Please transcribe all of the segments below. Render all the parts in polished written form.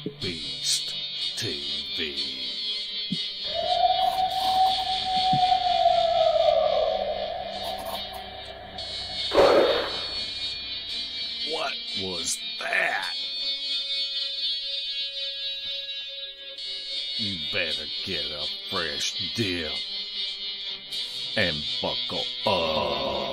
Beast TV. What was that? You better get a fresh dip and buckle up.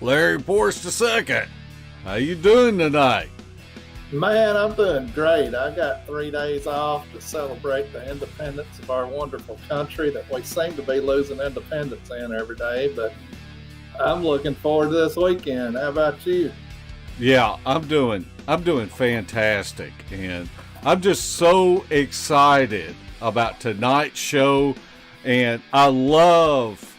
Larry Porst II, how you doing tonight? Man, I'm doing great. I got 3 days off to celebrate the independence of our wonderful country that we seem to be losing independence in every day, but I'm looking forward to this weekend. How about you? Yeah, I'm doing fantastic, and I'm just so excited about tonight's show, and I love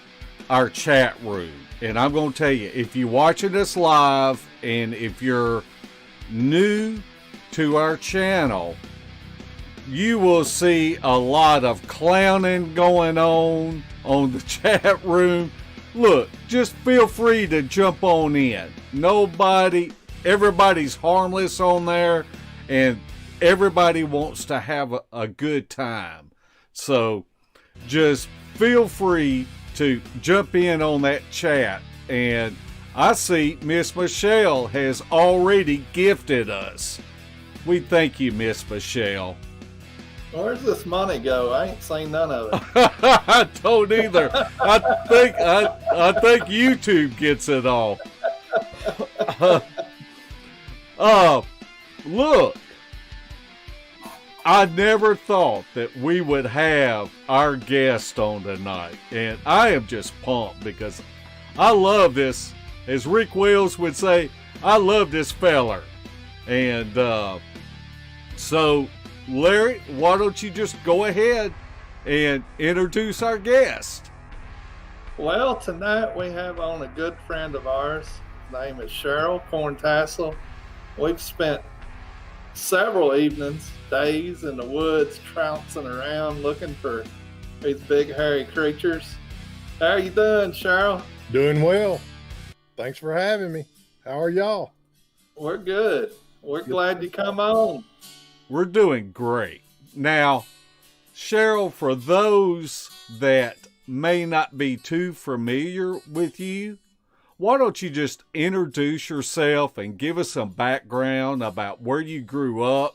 our chat room. And I'm going to tell you, if you're watching us live and if you're new to our channel, you will see a lot of clowning going on the chat room. Look, just feel free to jump on in. Everybody's harmless on there, and everybody wants to have a good time. So just feel free to jump in on that chat. And I see Miss Michelle has already gifted us. We thank you, Miss Michelle. Where's this money go? I ain't seen none of it. I don't either. I think YouTube gets it all. Look, I never thought that we would have our guest on tonight, and I am just pumped because I love this. As Rick Wills would say, I love this feller. And so, Larry, why don't you just go ahead and introduce our guest? Well, tonight we have on a good friend of ours. His name is Sheryl, Tassel. We've spent several evenings, days in the woods, trouncing around looking for these big hairy creatures. How are you doing, Sheryl? Doing well. Thanks for having me. How are y'all? We're good. We're glad you come on. We're doing great. Now, Sheryl, for those that may not be too familiar with you, why don't you just introduce yourself and give us some background about where you grew up,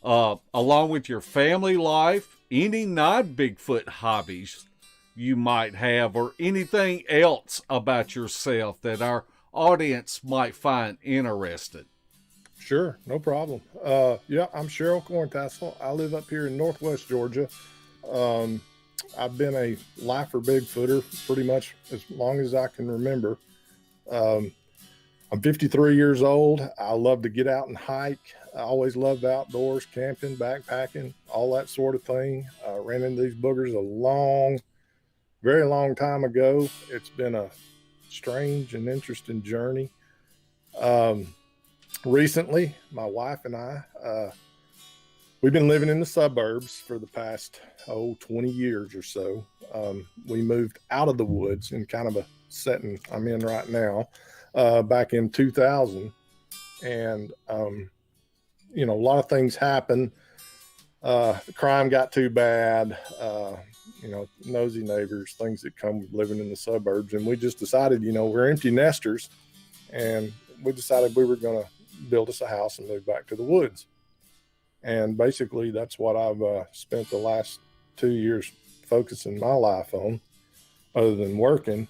along with your family life, any non-Bigfoot hobbies you might have, or anything else about yourself that our audience might find interesting. Sure, no problem. Yeah, I'm Sheryl Tassel. I live up here in Northwest Georgia. I've been a lifer Bigfooter pretty much as long as I can remember. I'm 53 years old. I love to get out and hike. I always loved outdoors, camping, backpacking, all that sort of thing. I ran into these boogers very long time ago. It's been a strange and interesting journey. Recently, my wife and I, we've been living in the suburbs for the past 20 years or so. We moved out of the woods in kind of a setting I'm in right now, back in 2000. And, a lot of things happened. The crime got too bad, nosy neighbors, things that come with living in the suburbs. And we just decided, we're empty nesters, and we decided we were going to build us a house and move back to the woods. And basically that's what I've spent the last 2 years focusing my life on, other than working.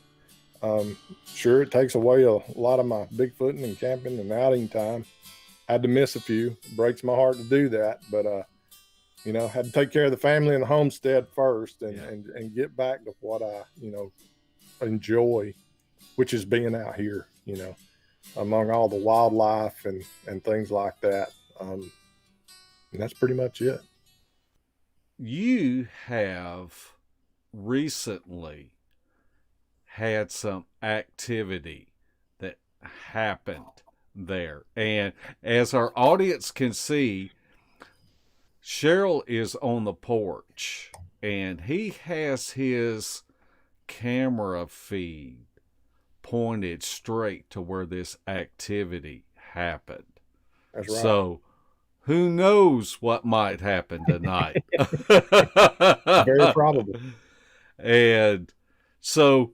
Sure, it takes away a lot of my Bigfooting and camping and outing time. Had to miss a few. It breaks my heart to do that, but had to take care of the family and the homestead first, and get back to what I enjoy, which is being out here, among all the wildlife and things like that. And that's pretty much it. You have recently had some activity that happened there. And as our audience can see, Sheryl is on the porch and he has his camera feed pointed straight to where this activity happened. That's right. So who knows what might happen tonight? Very probable. And so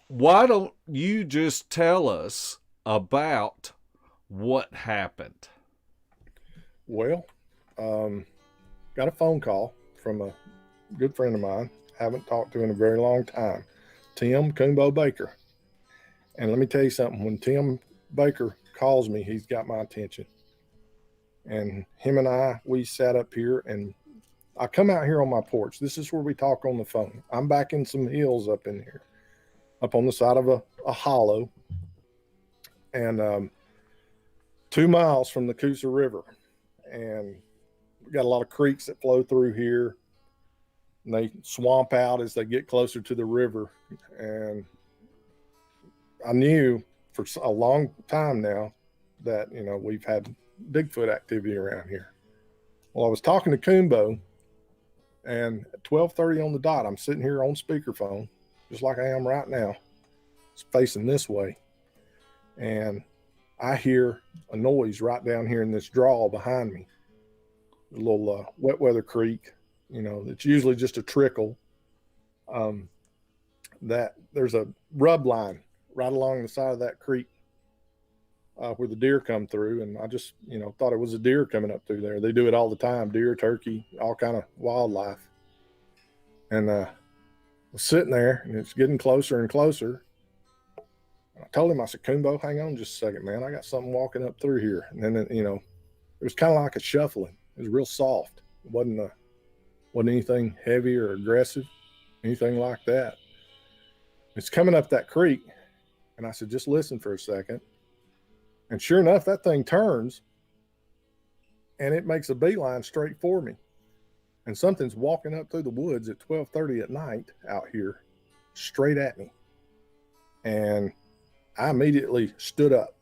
why don't you just tell us about what happened? Well, got a phone call from a good friend of mine. Haven't talked to in a very long time. Tim Coombo Baker. And let me tell you something. When Tim Baker calls me, he's got my attention. And him and I, we sat up here, and I come out here on my porch. This is where we talk on the phone. I'm back in some hills up in here, up on the side of a hollow, and 2 miles from the Coosa River. And we got a lot of creeks that flow through here, and they swamp out as they get closer to the river. And I knew for a long time now that, you know, we've had Bigfoot activity around here. Well, I was talking to Coombo, and at 12:30 on the dot, I'm sitting here on speakerphone, just like I am right now. It's facing this way. And I hear a noise right down here in this draw behind me. A little wet weather creek, you know, it's usually just a trickle. That there's a rub line right along the side of that creek where the deer come through. And I just, you know, thought it was a deer coming up through there. They do it all the time, deer, turkey, all kind of wildlife. And I was sitting there, and it's getting closer and closer. I told him, I said, Coombo, hang on just a second, man. I got something walking up through here. And then, you know, it was kind of like a shuffling. It was real soft. It wasn't anything heavy or aggressive, anything like that. It's coming up that creek. And I said, just listen for a second. And sure enough, that thing turns and it makes a beeline straight for me. And something's walking up through the woods at 12:30 at night out here, straight at me. And I immediately stood up.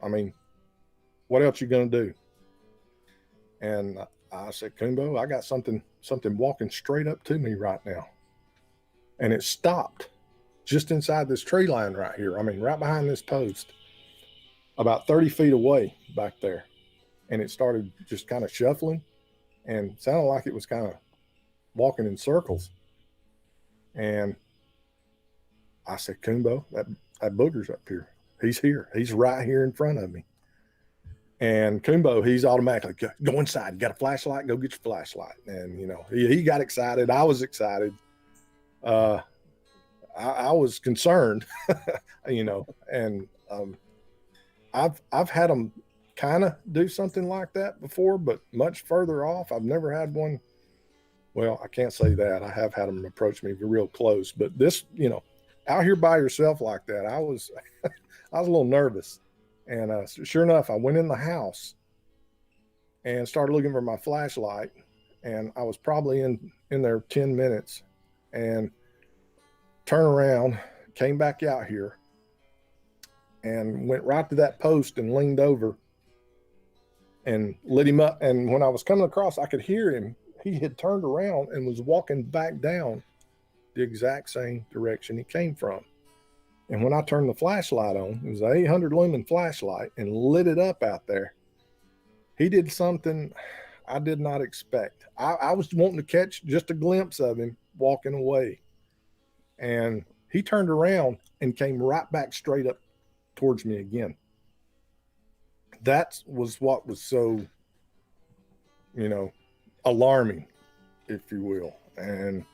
I mean, what else you gonna do? And I said, Coombo, I got something walking straight up to me right now. And it stopped just inside this tree line right here. I mean, right behind this post, about 30 feet away back there. And it started just kind of shuffling and sounded like it was kind of walking in circles. And I said, Coombo, that Boogers up here. He's here. He's right here in front of me. And Coombo, he's automatically, go inside. You got a flashlight? Go get your flashlight. And, you know, he got excited. I was excited. I was concerned, you know, and I've had them kind of do something like that before, but much further off. I've never had one. Well, I can't say that. I have had them approach me real close, but this, you know, out here by yourself like that, I was a little nervous. And sure enough, I went in the house and started looking for my flashlight, and I was probably in there 10 minutes, and turned around, came back out here, and went right to that post and leaned over and lit him up. And when I was coming across, I could hear him. He had turned around and was walking back down the exact same direction he came from. And when I turned the flashlight on, it was an 800 lumen flashlight, and lit it up out there, he did something I did not expect. I was wanting to catch just a glimpse of him walking away. And he turned around and came right back straight up towards me again. That was what was so, you know, alarming, if you will. And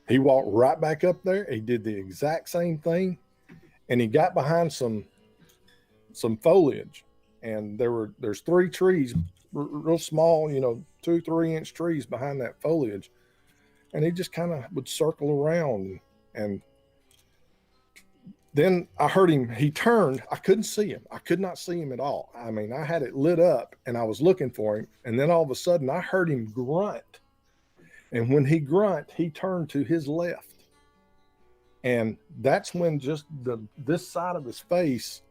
he walked right back up there. He did the exact same thing. And he got behind some foliage. And there's 3 trees, real small, you know, 2-3 inch trees behind that foliage. And he just kind of would circle around. And then I heard him, he turned, I couldn't see him. I could not see him at all. I mean, I had it lit up and I was looking for him. And then all of a sudden I heard him grunt. And when he grunt, he turned to his left. And that's when just this side of his face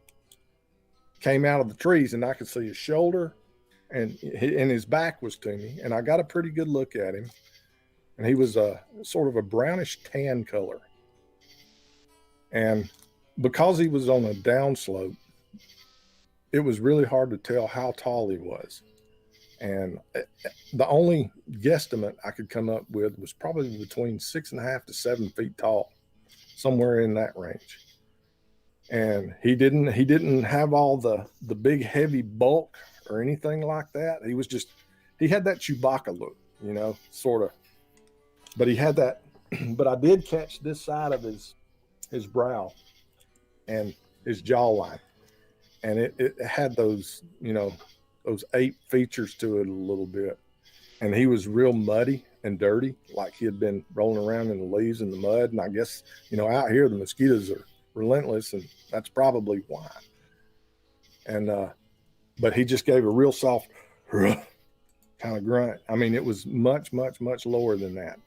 came out of the trees, and I could see his shoulder, and his back was to me. And I got a pretty good look at him, and he was a sort of a brownish tan color. And because he was on a downslope, it was really hard to tell how tall he was. And the only guesstimate I could come up with was probably between 6.5 to 7 feet tall, somewhere in that range. And he didn't have all the big heavy bulk or anything like that. He had that Chewbacca look, sort of. But he had that, but I did catch this side of his brow and his jawline. And it had those, those ape features to it a little bit. And he was real muddy and dirty, like he had been rolling around in the leaves and the mud. And I guess, out here, the mosquitoes are relentless, and that's probably why. And, but he just gave a real soft kind of grunt. I mean, it was much, much, much lower than that,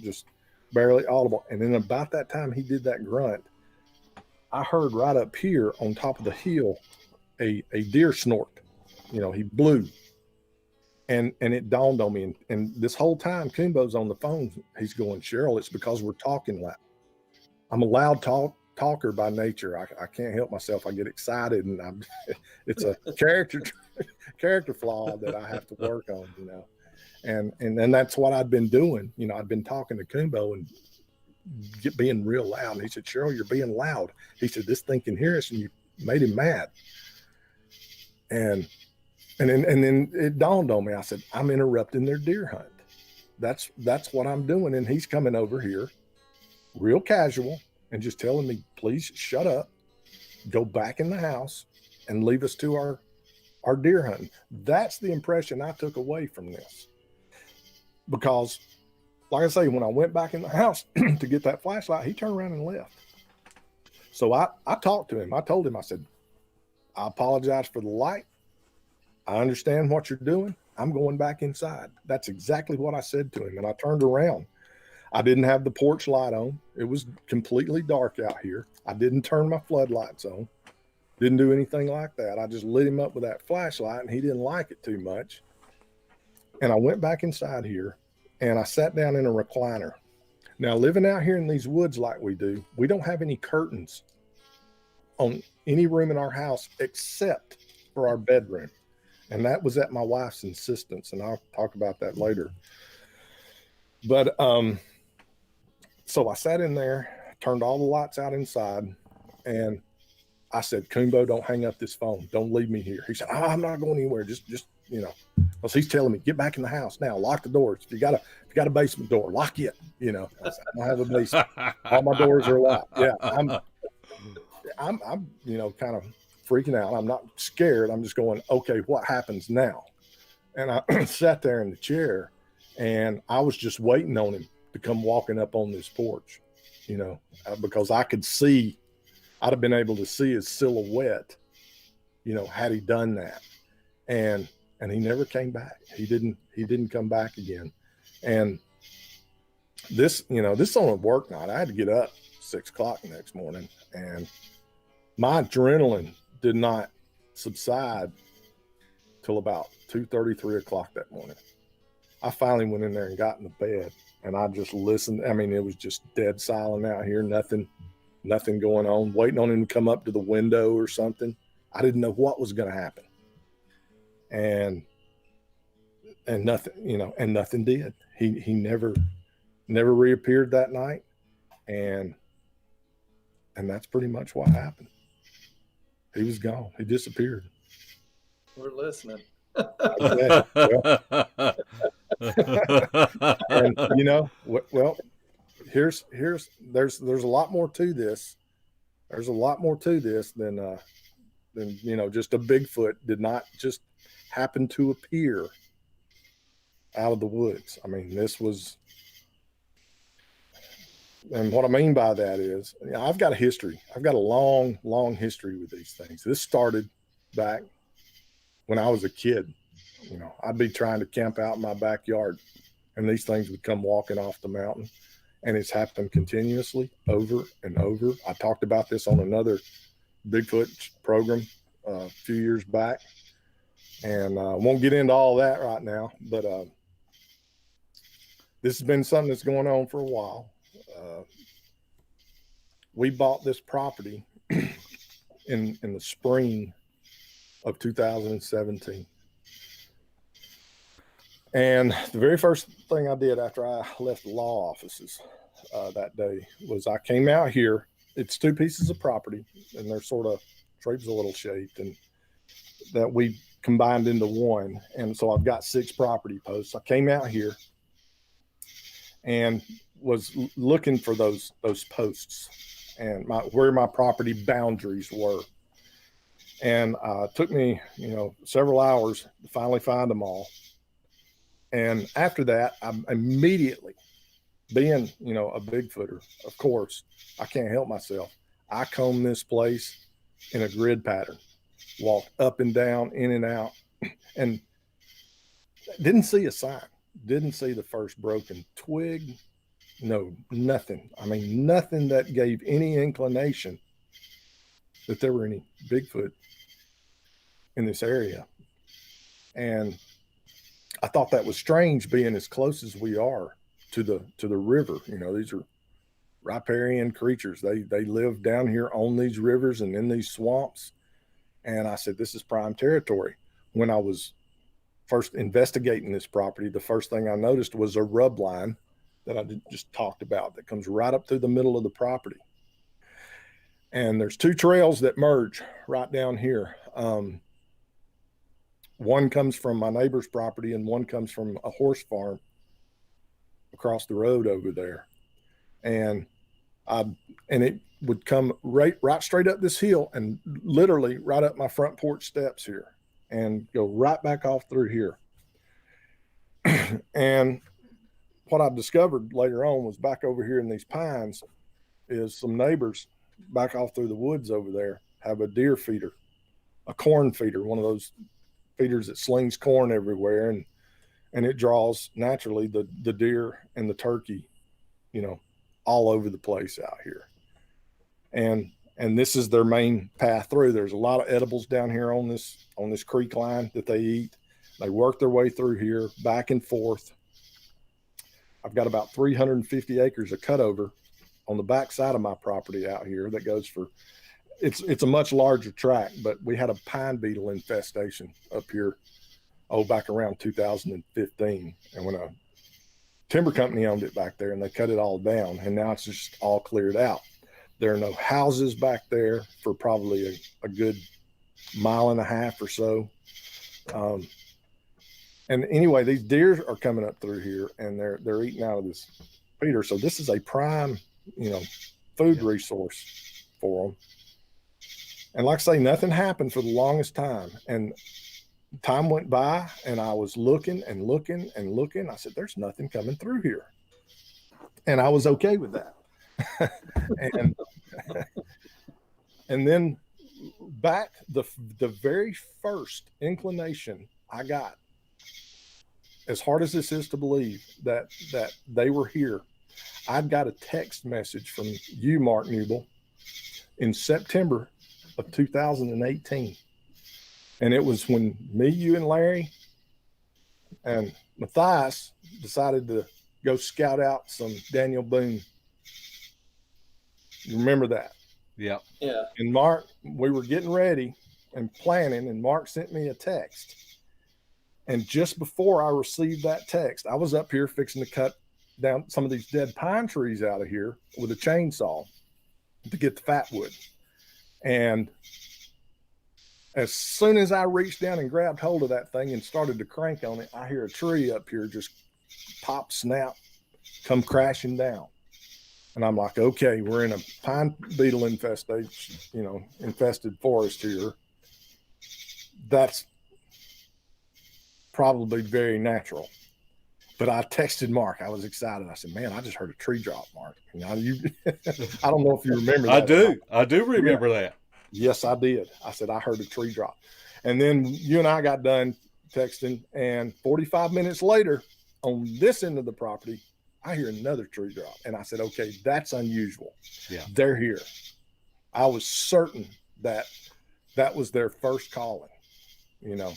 just barely audible. And then about that time he did that grunt, I heard right up here on top of the hill, a deer snort. He blew, and it dawned on me. And this whole time, Kumbo's on the phone. He's going, Sheryl, it's because we're talking loud. I'm a loud talker by nature. I can't help myself. I get excited, and it's a character flaw that I have to work on. And that's what I'd been doing. I'd been talking to Kumbo and being real loud. And he said, Sheryl, you're being loud. He said, this thing can hear us, and you made him mad. And then it dawned on me. I said, I'm interrupting their deer hunt. That's what I'm doing. And he's coming over here real casual and just telling me, please shut up, go back in the house and leave us to our deer hunting. That's the impression I took away from this. Because like I say, when I went back in the house to get that flashlight, he turned around and left. So I talked to him. I told him, I said, I apologize for the light. I understand what you're doing. I'm going back inside. That's exactly what I said to him. And I turned around. I didn't have the porch light on. It was completely dark out here. I didn't turn my floodlights on. Didn't do anything like that. I just lit him up with that flashlight, and he didn't like it too much. And I went back inside here, and I sat down in a recliner. Now, living out here in these woods like we do, we don't have any curtains on any room in our house except for our bedroom. And that was at my wife's insistence, and I'll talk about that later. But so I sat in there, turned all the lights out inside, and I said, Kumbo, don't hang up this phone. Don't leave me here. He said, I'm not going anywhere. Just because he's telling me, get back in the house now, lock the doors. If you got a basement door, lock it. I said, I don't have a basement. All my doors are locked. Yeah, I'm kind of freaking out. I'm not scared. I'm just going, okay, what happens now? And I sat there in the chair, and I was just waiting on him to come walking up on this porch, because I could see, I'd have been able to see his silhouette, had he done that. And he never came back. He didn't come back again. And this on a work night, I had to get up 6 o'clock the next morning, and my adrenaline did not subside till about 2:30, 3 o'clock that morning. I finally went in there and got in the bed, and I just listened. I mean, it was just dead silent out here. Nothing going on, waiting on him to come up to the window or something. I didn't know what was going to happen. And nothing, and nothing did. He never reappeared that night. And that's pretty much what happened. He was gone. He disappeared. We're listening. And well, there's a lot more to this. There's a lot more to this than just a Bigfoot did not just happen to appear out of the woods. I mean, this was, and what I mean by that is, I've got a history. I've got a long, long history with these things. This started back when I was a kid. I'd be trying to camp out in my backyard, and these things would come walking off the mountain. And it's happened continuously over and over. I talked about this on another Bigfoot program a few years back, and I won't get into all that right now, but this has been something that's going on for a while. We bought this property in the spring of 2017. And the very first thing I did after I left the law offices that day was I came out here. It's two pieces of property, and they're sort of trapezoidal shaped, and that we combined into one. And so I've got 6 property posts. I came out here and was looking for those posts and where my property boundaries were. And it took me, several hours to finally find them all. And after that, I immediately, being, a Bigfooter, of course, I can't help myself. I combed this place in a grid pattern, walked up and down, in and out, and didn't see a sign, didn't see the first broken twig. No, nothing. I mean, nothing that gave any inclination that there were any Bigfoot in this area. And I thought that was strange, being as close as we are to the river. These are riparian creatures. They live down here on these rivers and in these swamps. And I said, this is prime territory. When I was first investigating this property, the first thing I noticed was a rub line that I just talked about that comes right up through the middle of the property. And there's 2 trails that merge right down here. One comes from my neighbor's property and one comes from a horse farm across the road over there. And it would come right straight up this hill and literally right up my front porch steps here and go right back off through here. And what I discovered later on was back over here in these pines is some neighbors back off through the woods over there have a deer feeder, a corn feeder, one of those feeders that slings corn everywhere, and it draws naturally the deer and the turkey, all over the place out here. And this is their main path through. There's a lot of edibles down here on this creek line that they eat. They work their way through here back and forth. I've got about 350 acres of cutover on the back side of my property out here that goes for, it's a much larger tract, but we had a pine beetle infestation up here, back around 2015. And when a timber company owned it back there, and they cut it all down, and now it's just all cleared out. There are no houses back there for probably a good 1.5 miles or so. And anyway, these deer are coming up through here, and they're eating out of this feeder. So this is a prime, food resource for them. And like I say, nothing happened for the longest time. And time went by, and I was looking and looking and looking. I said, there's nothing coming through here. And I was okay with that. And then back the very first inclination I got, as hard as this is to believe that they were here, I'd got a text message from you, Mark Newble, in September of 2018. And it was when me, you, and Larry and Matthias decided to go scout out some Daniel Boone. You remember that? Yeah. Yeah. And Mark, we were getting ready and planning, and Mark sent me a text. And just before I received that text, I was up here fixing to cut down some of these dead pine trees out of here with a chainsaw to get the fat wood. And as soon as I reached down and grabbed hold of that thing and started to crank on it, I hear a tree up here just pop, snap, come crashing down. And I'm like, okay, we're in a pine beetle infested forest here. That's probably very natural. But I texted Mark. I was excited. I said, man, I just heard a tree drop, Mark. I don't know if you remember that. I do remember that. Yes, I did. I said, I heard a tree drop. And then you and I got done texting, and 45 minutes later, on this end of the property, I hear another tree drop. And I said, okay, that's unusual. Yeah. They're here. I was certain that that was their first calling, you know,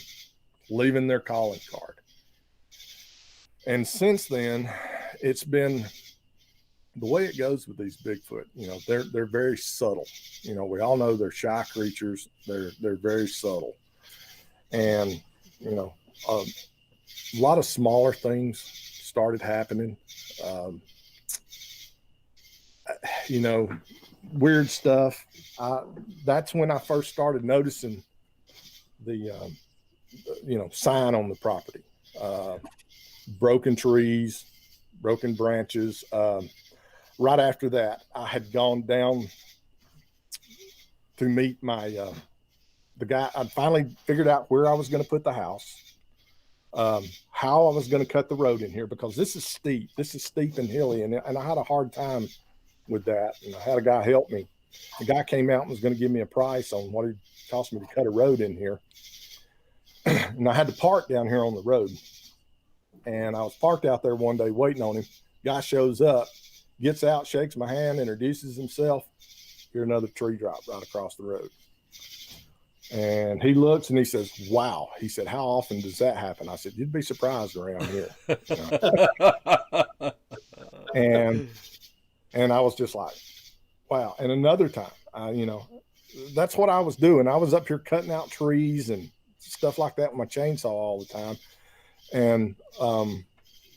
leaving their calling card. And since then, it's been the way it goes with these Bigfoot. You know, they're very subtle. You know, we all know they're shy creatures. They're very subtle. And, you know, a lot of smaller things started happening. You know, weird stuff. That's when I first started noticing the, you know, sign on the property, broken trees, broken branches. Right after that, I had gone down to meet my, the guy. I'd finally figured out where I was going to put the house, how I was going to cut the road in here, because this is steep and hilly. And I had a hard time with that. And I had a guy help me. The guy came out and was going to give me a price on what it cost me to cut a road in here. And I had to park down here on the road. And I was parked out there one day waiting on him. Guy shows up, gets out, shakes my hand, introduces himself. Hear another tree drop right across the road. And he looks and he says, wow. He said, how often does that happen? I said, you'd be surprised around here. And I was just like, wow. And another time, you know, that's what I was doing. I was up here cutting out trees and stuff like that with my chainsaw all the time. And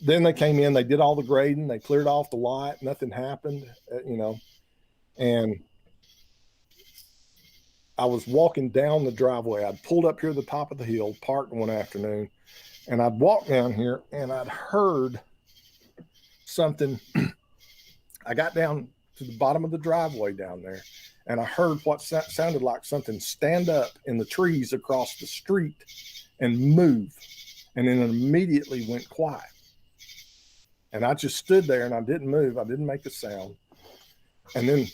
then they came in, they did all the grading, they cleared off the lot, nothing happened, you know. And I was walking down the driveway. I'd pulled up here at the top of the hill, parked one afternoon, and I'd walked down here and I'd heard something. I got down to the bottom of the driveway down there, and I heard what sounded like something stand up in the trees across the street and move. And then it immediately went quiet. And I just stood there and I didn't move. I didn't make a sound. And then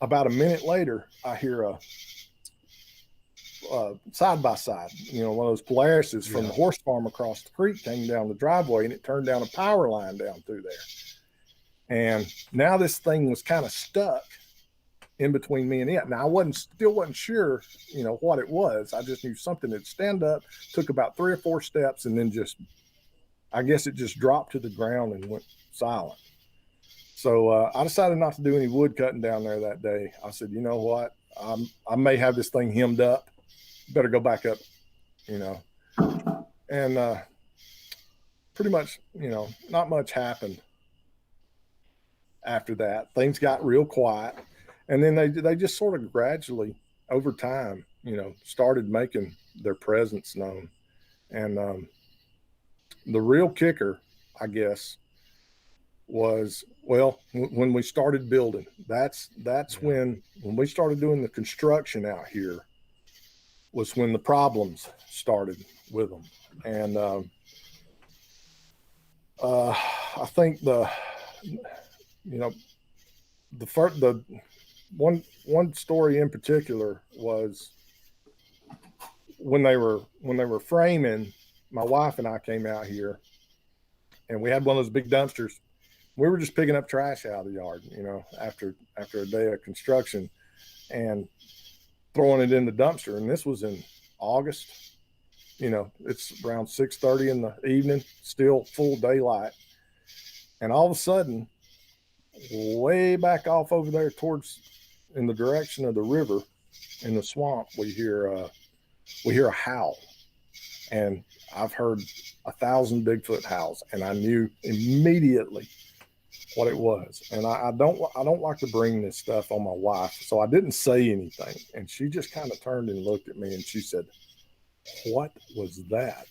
about a minute later, I hear a side by side, you know, one of those Polarises from the horse farm across the creek came down the driveway, and it turned down a power line down through there. And now this thing was kind of stuck in between me and it. Now I still wasn't sure, you know, what it was. I just knew something had stand up, took about 3 or 4 steps, and then I guess it just dropped to the ground and went silent. So I decided not to do any wood cutting down there that day. I said, you know what? I may have this thing hemmed up. Better go back up, you know. And pretty much, you know, not much happened after that. Things got real quiet. And then they just sort of gradually, over time, you know, started making their presence known. And the real kicker, I guess, was, well, when we started building. That's when we started doing the construction out here, was when the problems started with them. And I think the one story in particular was when they were framing. My wife and I came out here, and we had one of those big dumpsters. We were just picking up trash out of the yard, you know, after a day of construction, and throwing it in the dumpster. And this was in August. You know, it's around 6:30 in the evening, still full daylight. And all of a sudden, way back off over there in the direction of the river in the swamp, we hear a howl. And I've heard 1,000 Bigfoot howls, and I knew immediately what it was. And I don't like to bring this stuff on my wife, so I didn't say anything. And she just kind of turned and looked at me, and she said, "What was that?"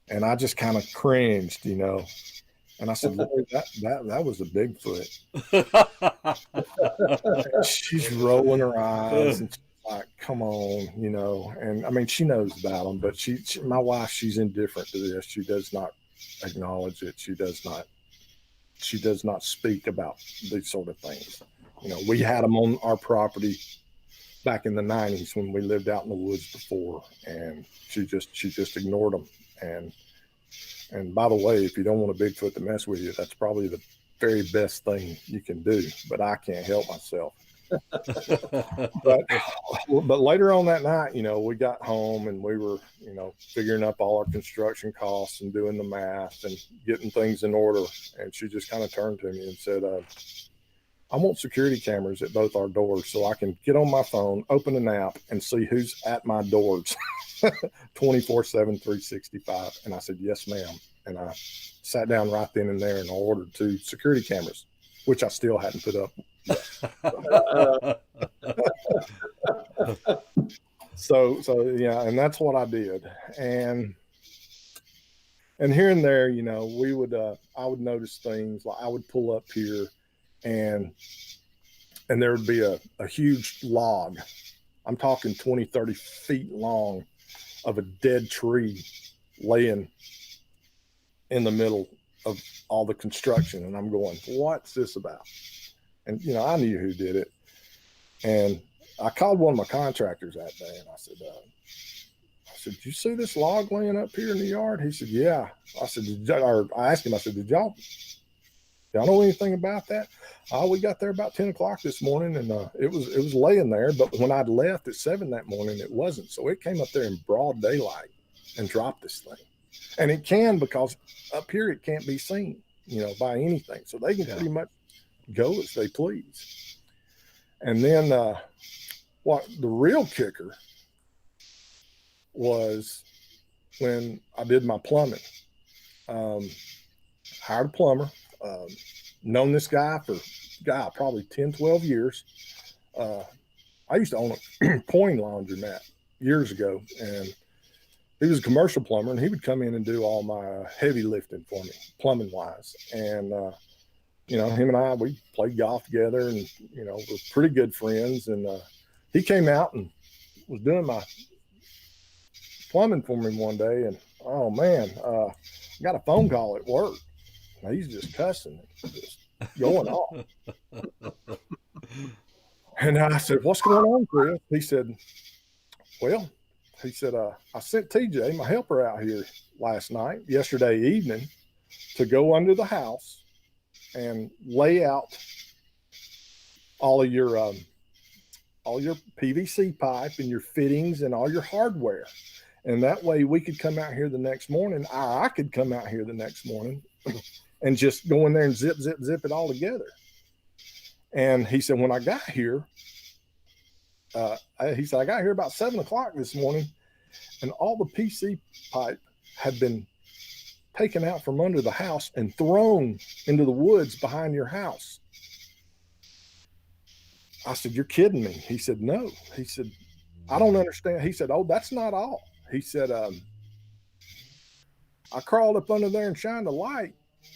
And I just kind of cringed, you know. And I said, "Lord, that was a Bigfoot." She's rolling her eyes, and she's like, "Come on," you know. And I mean, she knows about them, but my wife, she's indifferent to this. She does not acknowledge it. She does not speak about these sort of things. You know, we had them on our property back in the 90s when we lived out in the woods before, and she just ignored them. And And by the way, if you don't want a Bigfoot to mess with you, that's probably the very best thing you can do. But I can't help myself. but later on that night, we got home and we were, figuring up all our construction costs and doing the math and getting things in order. And she just kind of turned to me and said, I want security cameras at both our doors so I can get on my phone, open an app, and see who's at my doors 24/7, 365. And I said, yes, ma'am. And I sat down right then and there and I ordered 2 security cameras, which I still hadn't put up. So yeah, and that's what I did. And here and there, we would I would notice things like I would pull up here and there would be a huge log. I'm talking 20, 30 feet long of a dead tree laying in the middle of all the construction. And I'm going, what's this about? And, I knew who did it. And I called one of my contractors that day and I said, did you see this log laying up here in the yard? He said, yeah. I said, I asked him, I said, did y'all know anything about that? We got there about 10 o'clock this morning and it was laying there. But when I'd left at 7 that morning, it wasn't. So it came up there in broad daylight and dropped this thing. And it can, because up here it can't be seen, by anything. So they can pretty much go as they please. And then what the real kicker was when I did my plumbing. Hired a plumber, known this guy for probably 10, 12 years. I used to own a coin laundromat years ago, and he was a commercial plumber, and he would come in and do all my heavy lifting for me, plumbing wise. And, him and I, we played golf together and, we're pretty good friends. And he came out and was doing my plumbing for me one day. And, oh, man, I got a phone call at work. He's just cussing, just going off. And I said, what's going on, Chris? He said, I sent TJ, my helper, out here yesterday evening, to go under the house and lay out all your PVC pipe and your fittings and all your hardware. And that way we could come out here the next morning. I could come out here the next morning and just go in there and zip it all together. And he said, when I got here, I got here about 7 o'clock this morning, and all the PC pipe had been taken out from under the house and thrown into the woods behind your house. I said, you're kidding me. He said, no. He said, I don't understand. He said, oh, that's not all. He said, I crawled up under there and shined a light,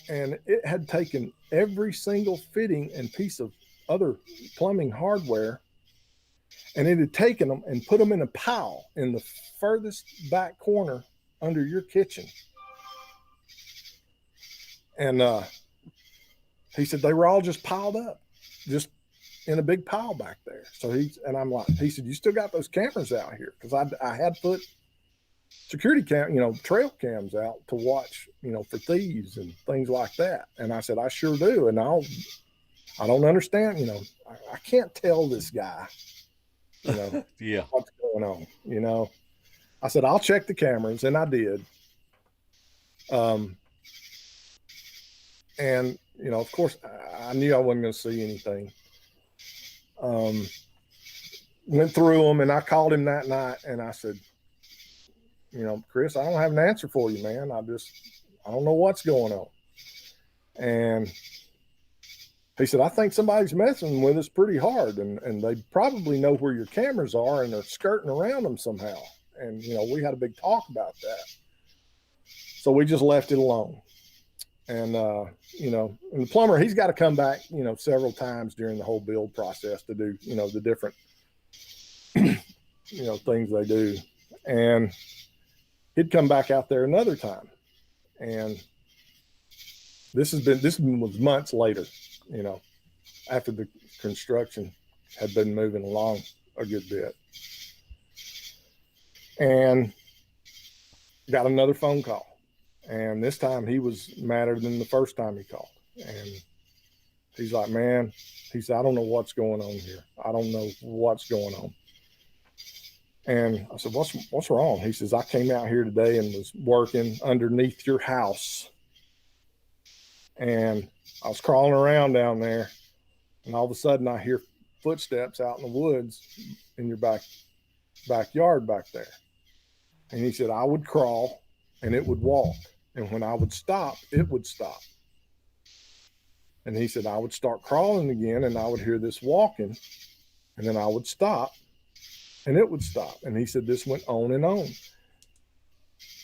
and it had taken every single fitting and piece of other plumbing hardware, and it had taken them and put them in a pile in the furthest back corner under your kitchen. And he said they were all just piled up, just in a big pile back there. So he said, you still got those cameras out here? Because I had put security trail cams out to watch, for thieves and things like that. And I said, I sure do. And I don't understand, I can't tell this guy, yeah, what's going on, I said, I'll check the cameras, and I did. And, of course, I knew I wasn't going to see anything. Went through them, and I called him that night, and I said, Chris, I don't have an answer for you, man. I don't know what's going on. And he said, I think somebody's messing with us pretty hard, and they probably know where your cameras are, and they're skirting around them somehow. And, we had a big talk about that. So we just left it alone. And, and the plumber, he's got to come back, several times during the whole build process to do, the different, things they do. And he'd come back out there another time. And this was months later, after the construction had been moving along a good bit. And got another phone call. And this time he was madder than the first time he called. And he's like, man, he said, I don't know what's going on here. I don't know what's going on. And I said, what's wrong? He says, I came out here today and was working underneath your house. And I was crawling around down there. And all of a sudden I hear footsteps out in the woods in your backyard back there. And he said, I would crawl and it would walk. And when I would stop, it would stop. And he said, I would start crawling again and I would hear this walking. And then I would stop and it would stop. And he said, this went on and on.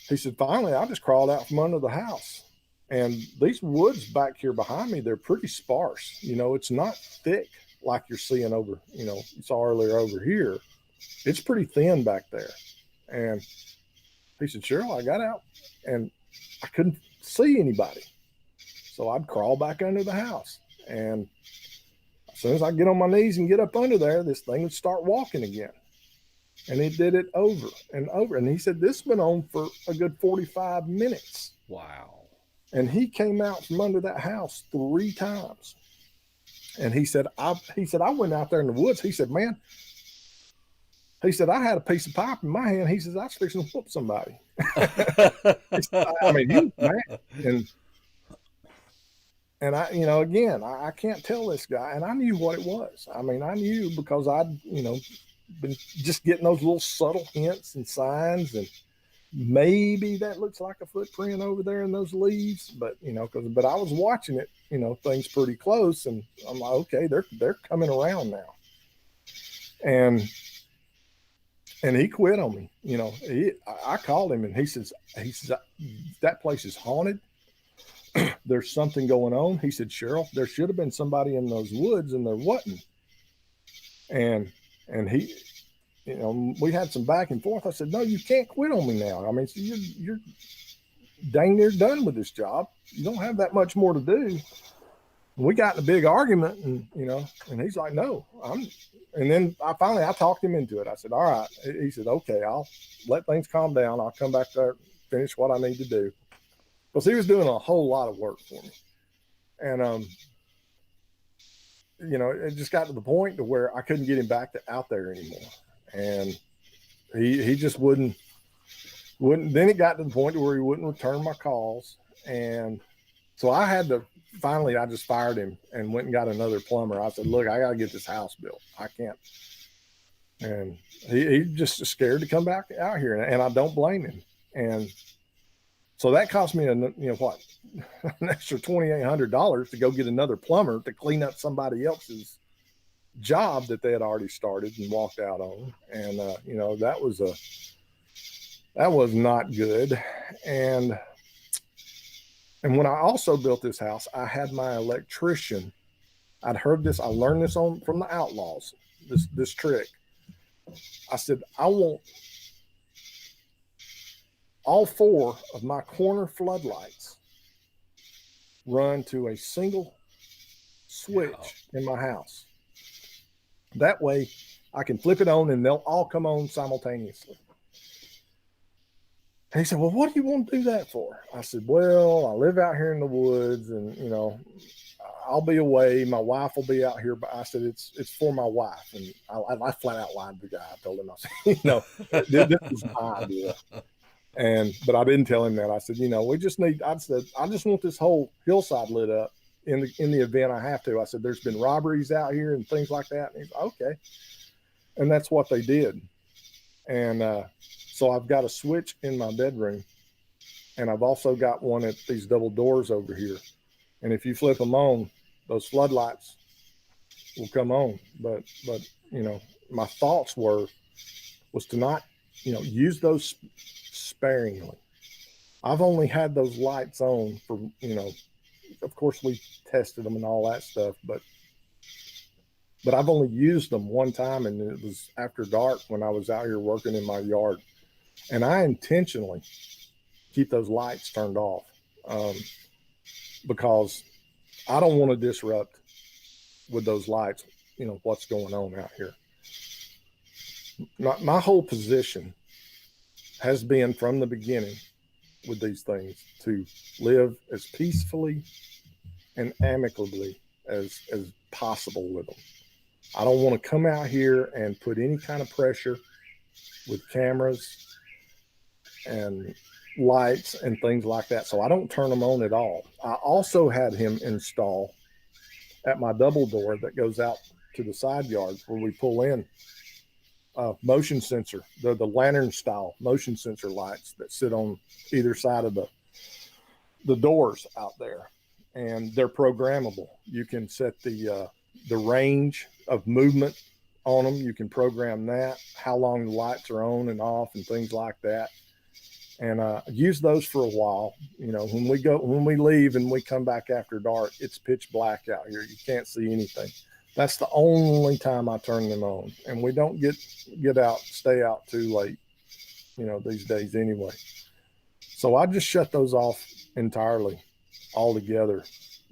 He said, finally, I just crawled out from under the house. And these woods back here behind me, they're pretty sparse. You know, it's not thick like you're seeing over, you know, you saw earlier over here. It's pretty thin back there. And he said, Sheryl, I got out and I couldn't see anybody. So I'd crawl back under the house. And as soon as I get on my knees and get up under there, this thing would start walking again. And he did it over and over. And he said, this went on for a good 45 minutes. Wow. And he came out from under that house 3 times. And he said, I went out there in the woods. He said, man, he said, I had a piece of pipe in my hand. He says, I was fixing to whoop somebody. I mean, he was mad. And I, you know, again, I can't tell this guy. And I knew what it was. I mean, I knew because I'd, you know, been just getting those little subtle hints and signs, and maybe that looks like a footprint over there in those leaves, but you know, but I was watching it, you know, things pretty close, and I'm like, okay, they're coming around now. And he quit on me. You know, I called him and he says, that place is haunted. There's something going on. He said, Sheryl, there should have been somebody in those woods and there wasn't. And he, you know, we had some back and forth. I said, no, you can't quit on me now. I mean, so you're dang near done with this job. You don't have that much more to do. And we got in a big argument, and, you know, and he's like, no, and then I talked him into it. I said, all right. He said, okay, I'll let things calm down. I'll come back there, finish what I need to do. Because he was doing a whole lot of work for me. And, you know, it just got to the point to where I couldn't get him back out there anymore. And he just wouldn't, then it got to the point where he wouldn't return my calls. And so I had to, finally, I just fired him and went and got another plumber. I said, look, I got to get this house built. I can't. And he just scared to come back out here. And I don't blame him. And so that cost me, an extra $2,800 to go get another plumber to clean up somebody else's job that they had already started and walked out on. And, you know, that was not good. And when I also built this house, I had my electrician. I'd heard this. I learned this from the Outlaws, this trick. I said, I want all 4 of my corner floodlights run to a single switch in my house. That way I can flip it on and they'll all come on simultaneously. And he said, well, what do you want to do that for? I said, well, I live out here in the woods and, you know, I'll be away. My wife will be out here. But I said, it's for my wife. And I flat out lied to the guy. I told him, I said, you know, this is my idea. But I didn't tell him that. I said, you know, I just want this whole hillside lit up in the event I have to. I said, there's been robberies out here and things like that. And he's like, okay. And that's what they did. And so I've got a switch in my bedroom, and I've also got one at these double doors over here. And if you flip them on, those floodlights will come on. But you know, my thoughts was to not, you know, use those sparingly. I've only had those lights on for, you know, of course we tested them and all that stuff, but I've only used them one time, and it was after dark when I was out here working in my yard. And I intentionally keep those lights turned off because I don't want to disrupt with those lights, you know, what's going on out here. My whole position has been from the beginning with these things to live as peacefully and amicably as possible with them. I don't want to come out here and put any kind of pressure with cameras and lights and things like that. So I don't turn them on at all. I also had him install at my double door that goes out to the side yard where we pull in motion sensor, the lantern style motion sensor lights that sit on either side of the doors out there. And they're programmable. You can set the range of movement on them. You can program that, how long the lights are on and off and things like that. And use those for a while. You know, when we leave and we come back after dark, it's pitch black out here. You can't see anything. That's the only time I turn them on. And we don't stay out too late, you know, these days anyway. So I just shut those off entirely, altogether,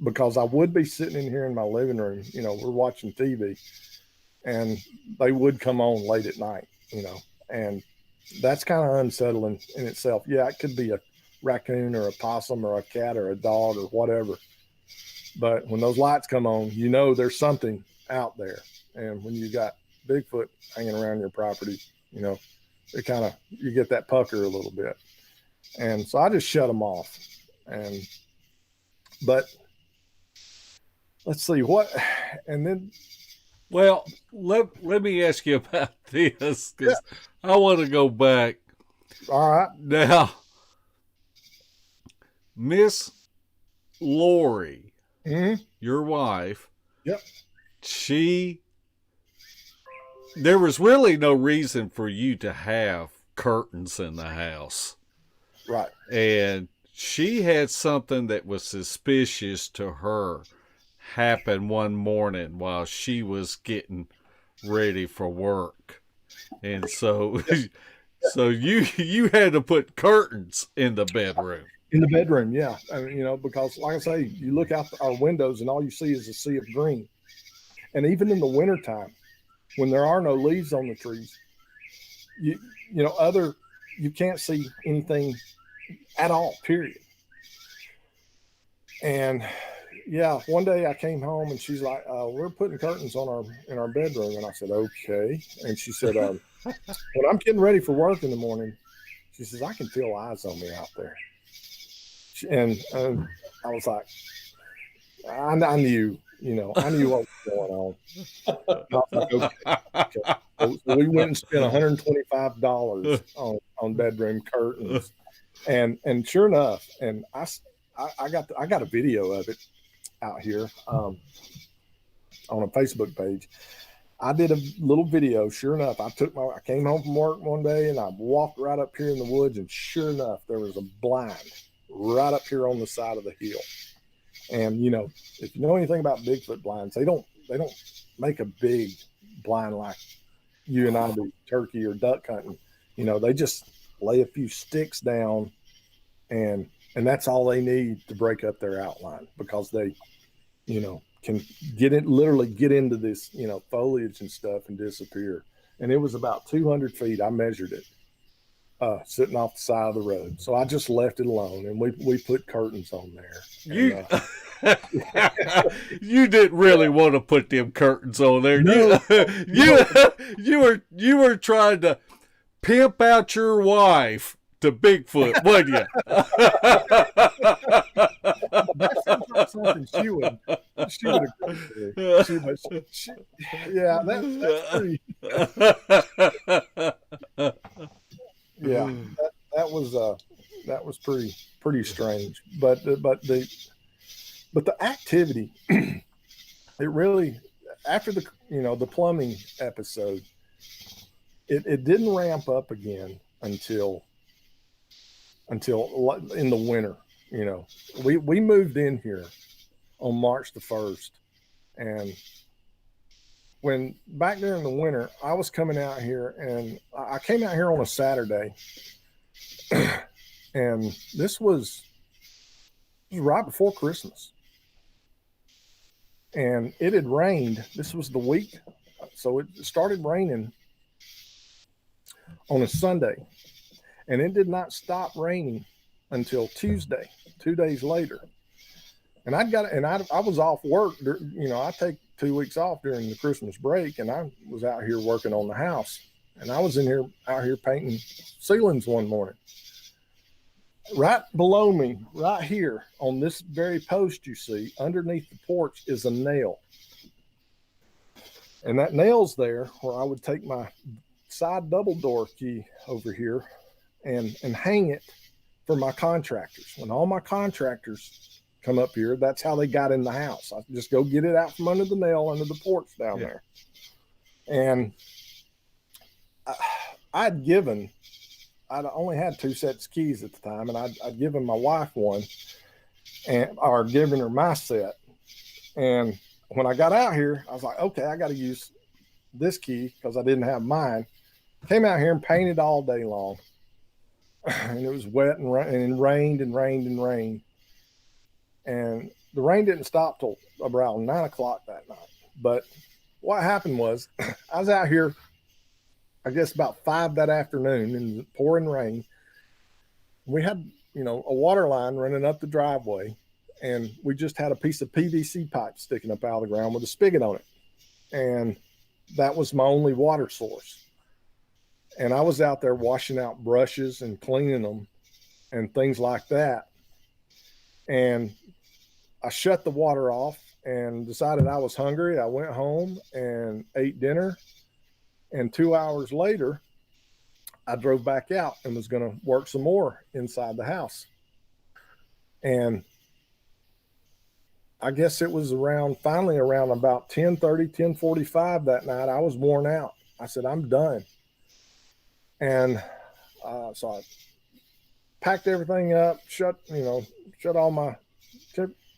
because I would be sitting in here in my living room, you know, we're watching TV, and they would come on late at night, you know, and that's kind of unsettling in itself. Yeah, it could be a raccoon or a possum or a cat or a dog or whatever. But when those lights come on, you know there's something out there. And when you got Bigfoot hanging around your property, you know, you get that pucker a little bit. And so I just shut them off. But let's see and then. Well, let me ask you about this, because I want to go back. All right. Now, Miss Lori, your wife, there was really no reason for you to have curtains in the house. Right. And she had something that was suspicious to her happen one morning while she was getting ready for work. And so you had to put curtains in the bedroom. In the bedroom, yeah. I mean, you know, because like I say, you look out our windows and all you see is a sea of green. And even in the wintertime, when there are no leaves on the trees, you can't see anything at all, period. And yeah, one day I came home and she's like, we're putting curtains in our bedroom. And I said, okay. And she said, when I'm getting ready for work in the morning, she says, I can feel eyes on me out there. And I was like, I knew what was going on. I was like, okay. So we went and spent $125 on bedroom curtains. And sure enough, and I got a video of it out here on a Facebook page. I did a little video. Sure enough, I came home from work one day and I walked right up here in the woods, and sure enough, there was a blind right up here on the side of the hill. And you know, if you know anything about Bigfoot blinds, they don't make a big blind like you and I do turkey or duck hunting. You know, they just lay a few sticks down, and that's all they need to break up their outline, because they, you know, can literally get into this, you know, foliage and stuff and disappear. And it was about 200 feet. I measured it, sitting off the side of the road. So I just left it alone, and we put curtains on there. You didn't really want to put them curtains on there. No, you were trying to pimp out your wife to Bigfoot, wasn't you? That's something she would agree with. Yeah, that's pretty. Yeah, that was pretty strange. But the activity, it really, after the plumbing episode, it didn't ramp up again until in the winter. You know, we moved in here on March the 1st, and when back during the winter, I was coming out here, and I came out here on a Saturday, and this was right before Christmas, and it had rained. This was the week, so it started raining on a Sunday, and it did not stop raining until Tuesday, 2 days later. And I was off work. I take 2 weeks off during the Christmas break, and I was out here working on the house. And I was out here painting ceilings one morning. Right below me, right here on this very post you see, underneath the porch is a nail. And that nail's there where I would take my side double door key over here and hang it for my contractors. When all my contractors come up here, that's how they got in the house. I just go get it out from under the nail, under the porch down there. And I'd only had 2 sets of keys at the time, and I'd given my wife one, or given her my set. And when I got out here, I was like, okay, I got to use this key because I didn't have mine. Came out here and painted all day long. And it was wet and rained and rained and rained. And the rain didn't stop till around 9 o'clock that night. But what happened was I was out here, I guess about 5 that afternoon in the pouring rain. We had, a water line running up the driveway, and we just had a piece of PVC pipe sticking up out of the ground with a spigot on it. And that was my only water source. And I was out there washing out brushes and cleaning them and things like that. And I shut the water off and decided I was hungry. I went home and ate dinner. And 2 hours later, I drove back out and was going to work some more inside the house. And I guess it was finally around about 10:30, 10:45 that night, I was worn out. I said, I'm done. And so I packed everything up, shut all my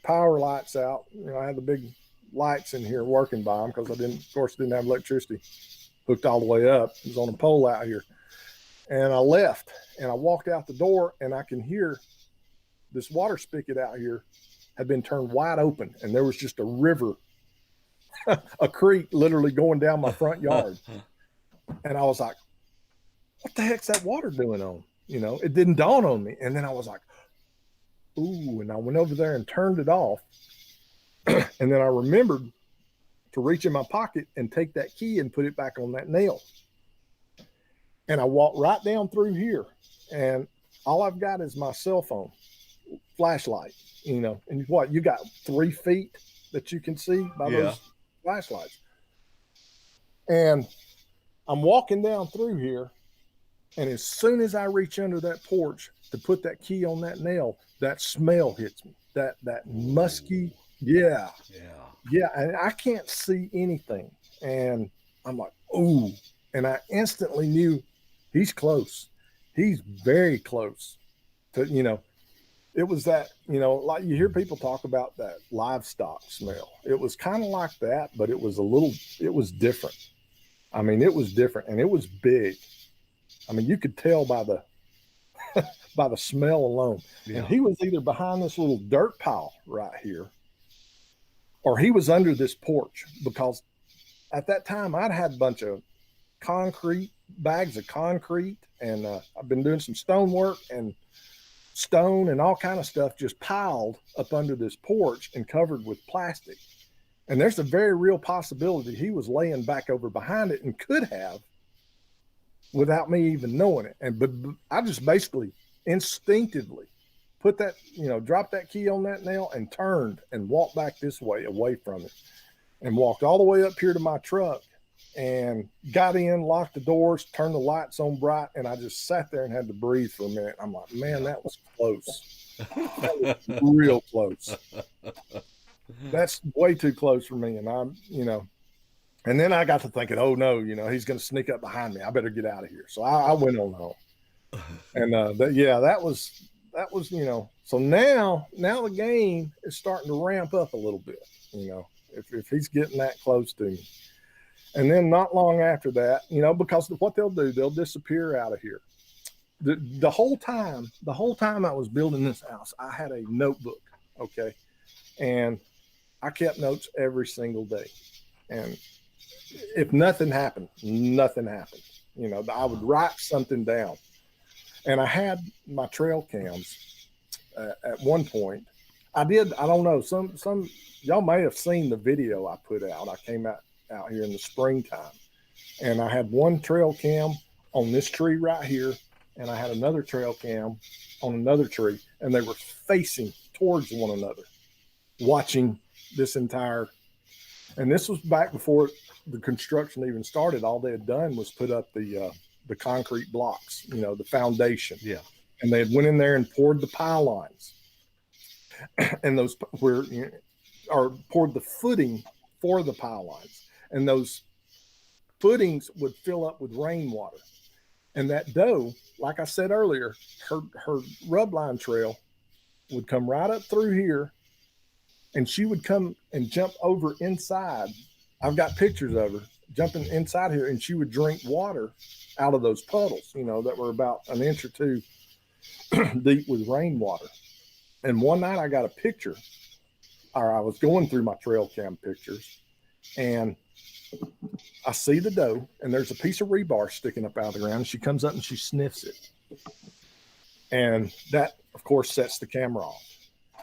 power lights out. I had the big lights in here working by them because I didn't have electricity hooked all the way up. It was on a pole out here. And I left and I walked out the door, and I can hear this water spigot out here had been turned wide open, and there was just a river, a creek literally going down my front yard. And I was like, what the heck's that water doing on? It didn't dawn on me. And then I was like, ooh, and I went over there and turned it off. And then I remembered to reach in my pocket and take that key and put it back on that nail. And I walked right down through here, and all I've got is my cell phone flashlight, and what, you got 3 feet that you can see by those flashlights. And I'm walking down through here, and as soon as I reach under that porch to put that key on that nail, that smell hits me, that musky, yeah. And I can't see anything. And I'm like, ooh. And I instantly knew he's close. He's very close to, it was that, like you hear people talk about that livestock smell. It was kind of like that, but it was different. I mean, it was different, and it was big. I mean, you could tell by the by the smell alone. Yeah. And he was either behind this little dirt pile right here, or he was under this porch, because at that time I'd had a bunch of bags of concrete, and I've been doing some stone work and stone and all kind of stuff just piled up under this porch and covered with plastic. And there's a very real possibility he was laying back over behind it, and could have, without me even knowing it. But I just basically instinctively put that, dropped that key on that nail and turned and walked back this way away from it, and walked all the way up here to my truck and got in, locked the doors, turned the lights on bright. And I just sat there and had to breathe for a minute. I'm like, man, that was close. That was real close. That's way too close for me. And I'm, and then I got to thinking, oh no, he's going to sneak up behind me. I better get out of here. So I went on home. And that was, so now the game is starting to ramp up a little bit, if he's getting that close to me. And then not long after that, because what they'll do, they'll disappear out of here. The whole time I was building this house, I had a notebook. Okay. And I kept notes every single day. And if nothing happened. I would write something down. And I had my trail cams at one point. I don't know. Some y'all may have seen the video I put out. I came out here in the springtime, and I had one trail cam on this tree right here, and I had another trail cam on another tree, and they were facing towards one another, watching this entire. And this was back before the construction even started. All they had done was put up the concrete blocks, the foundation. Yeah. And they had went in there and poured the pylons, and those poured the footing for the pylons, and those footings would fill up with rainwater. And that doe, like I said earlier, her rub line trail would come right up through here, and she would come and jump over inside. I've got pictures of her jumping inside here, and she would drink water out of those puddles, that were about an inch or two deep with rainwater. And one night I got a picture, or I was going through my trail cam pictures, and I see the doe, and there's a piece of rebar sticking up out of the ground. And she comes up and she sniffs it. And that, of course, sets the camera off.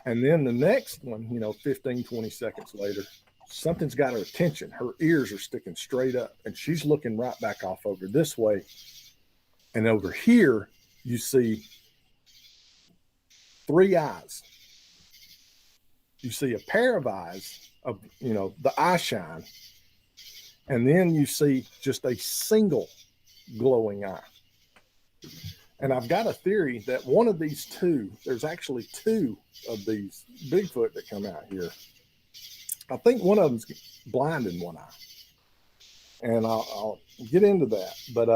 And then the next one, 15, 20 seconds later, something's got her attention. Her ears are sticking straight up, and she's looking right back off over this way. And over here, you see 3 eyes. You see a pair of eyes of, the eye shine. And then you see just a single glowing eye. And I've got a theory that one of these two, there's actually 2 of these Bigfoot that come out here. I think one of them's blind in one eye. And I'll get into that. But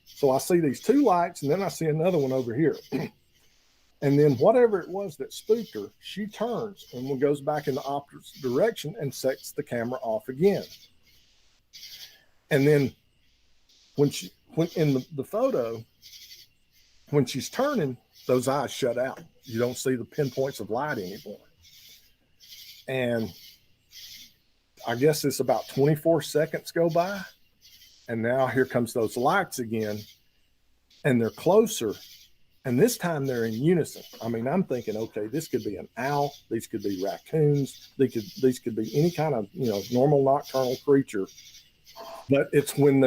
so I see these 2 lights, and then I see another one over here. And then whatever it was that spooked her, she turns and goes back in the opposite direction and sets the camera off again. And then when in the photo, when she's turning, those eyes shut out. You don't see the pinpoints of light anymore. And I guess it's about 24 seconds go by. And now here comes those lights again, and they're closer. And this time they're in unison. I mean, I'm thinking, okay, this could be an owl. These could be raccoons. These could be any kind of, normal nocturnal creature. But it's when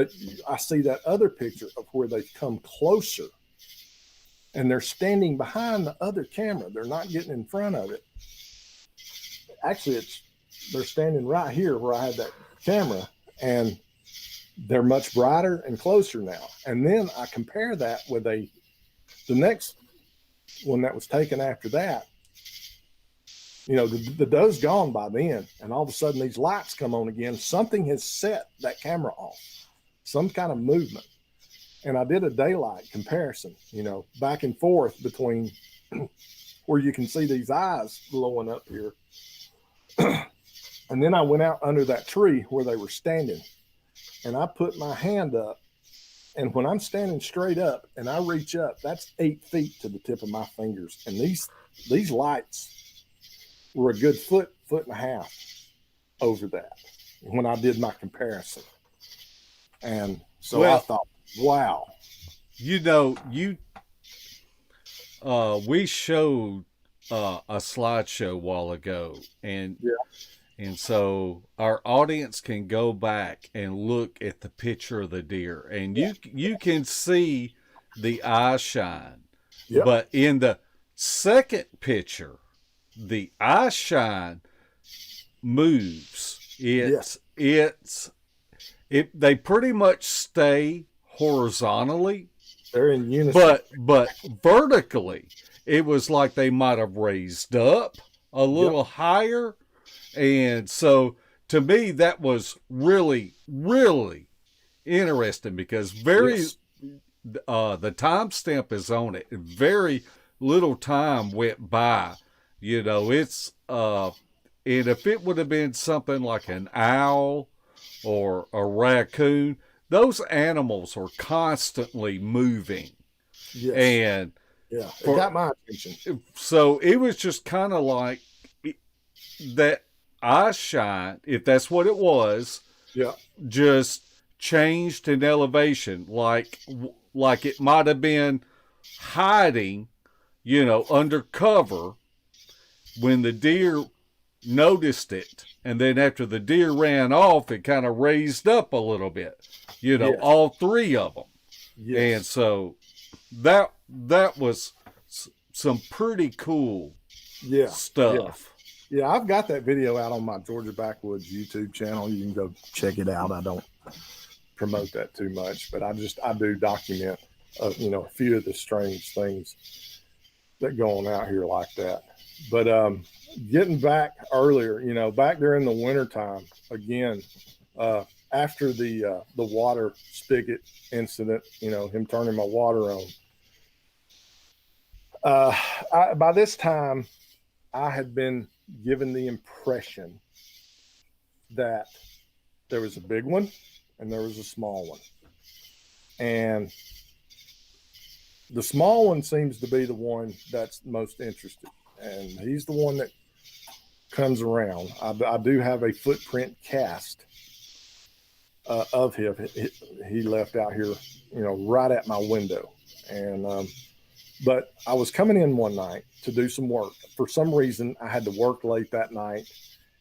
I see that other picture of where they come closer, and they're standing behind the other camera. They're not getting in front of it. Actually, they're standing right here where I had that camera, and they're much brighter and closer now. And then I compare that with the next one that was taken after that. The doe's gone by then, and all of a sudden these lights come on again. Something has set that camera off, some kind of movement. And I did a daylight comparison, back and forth between where you can see these eyes glowing up here. And then I went out under that tree where they were standing, and I put my hand up. And when I'm standing straight up and I reach up, that's 8 feet to the tip of my fingers. And these lights were a good foot and a half over that when I did my comparison. And so I thought, wow. We showed a slideshow a while ago, and so our audience can go back and look at the picture of the deer, and you can see the eye shine. Yep. But in the second picture, the eye shine moves. They pretty much stay horizontally. They're in unison. But vertically, it was like they might have raised up a little higher. And so to me, that was really, really interesting, because the timestamp is on it. Very little time went by. It's and if it would have been something like an owl or a raccoon, those animals are constantly moving. Yes. And it got my attention. So it was just kind of like that eye shine, if that's what it was, just changed in elevation, like it might have been hiding under cover when the deer noticed it. And then after the deer ran off, it kind of raised up a little bit, Yes. all three of them. Yes. And so that was some pretty cool stuff. Yeah, I've got that video out on my Georgia Backwoods YouTube channel. You can go check it out. I don't promote that too much, but I do document, a few of the strange things that go on out here like that. But getting back earlier, back during the wintertime, again, after the water spigot incident, him turning my water on, by this time, I had been given the impression that there was a big one and there was a small one. And the small one seems to be the one that's most interested. And he's the one that comes around. I do have a footprint cast of him. He left out here, right at my window. And, but I was coming in one night to do some work. For some reason, I had to work late that night.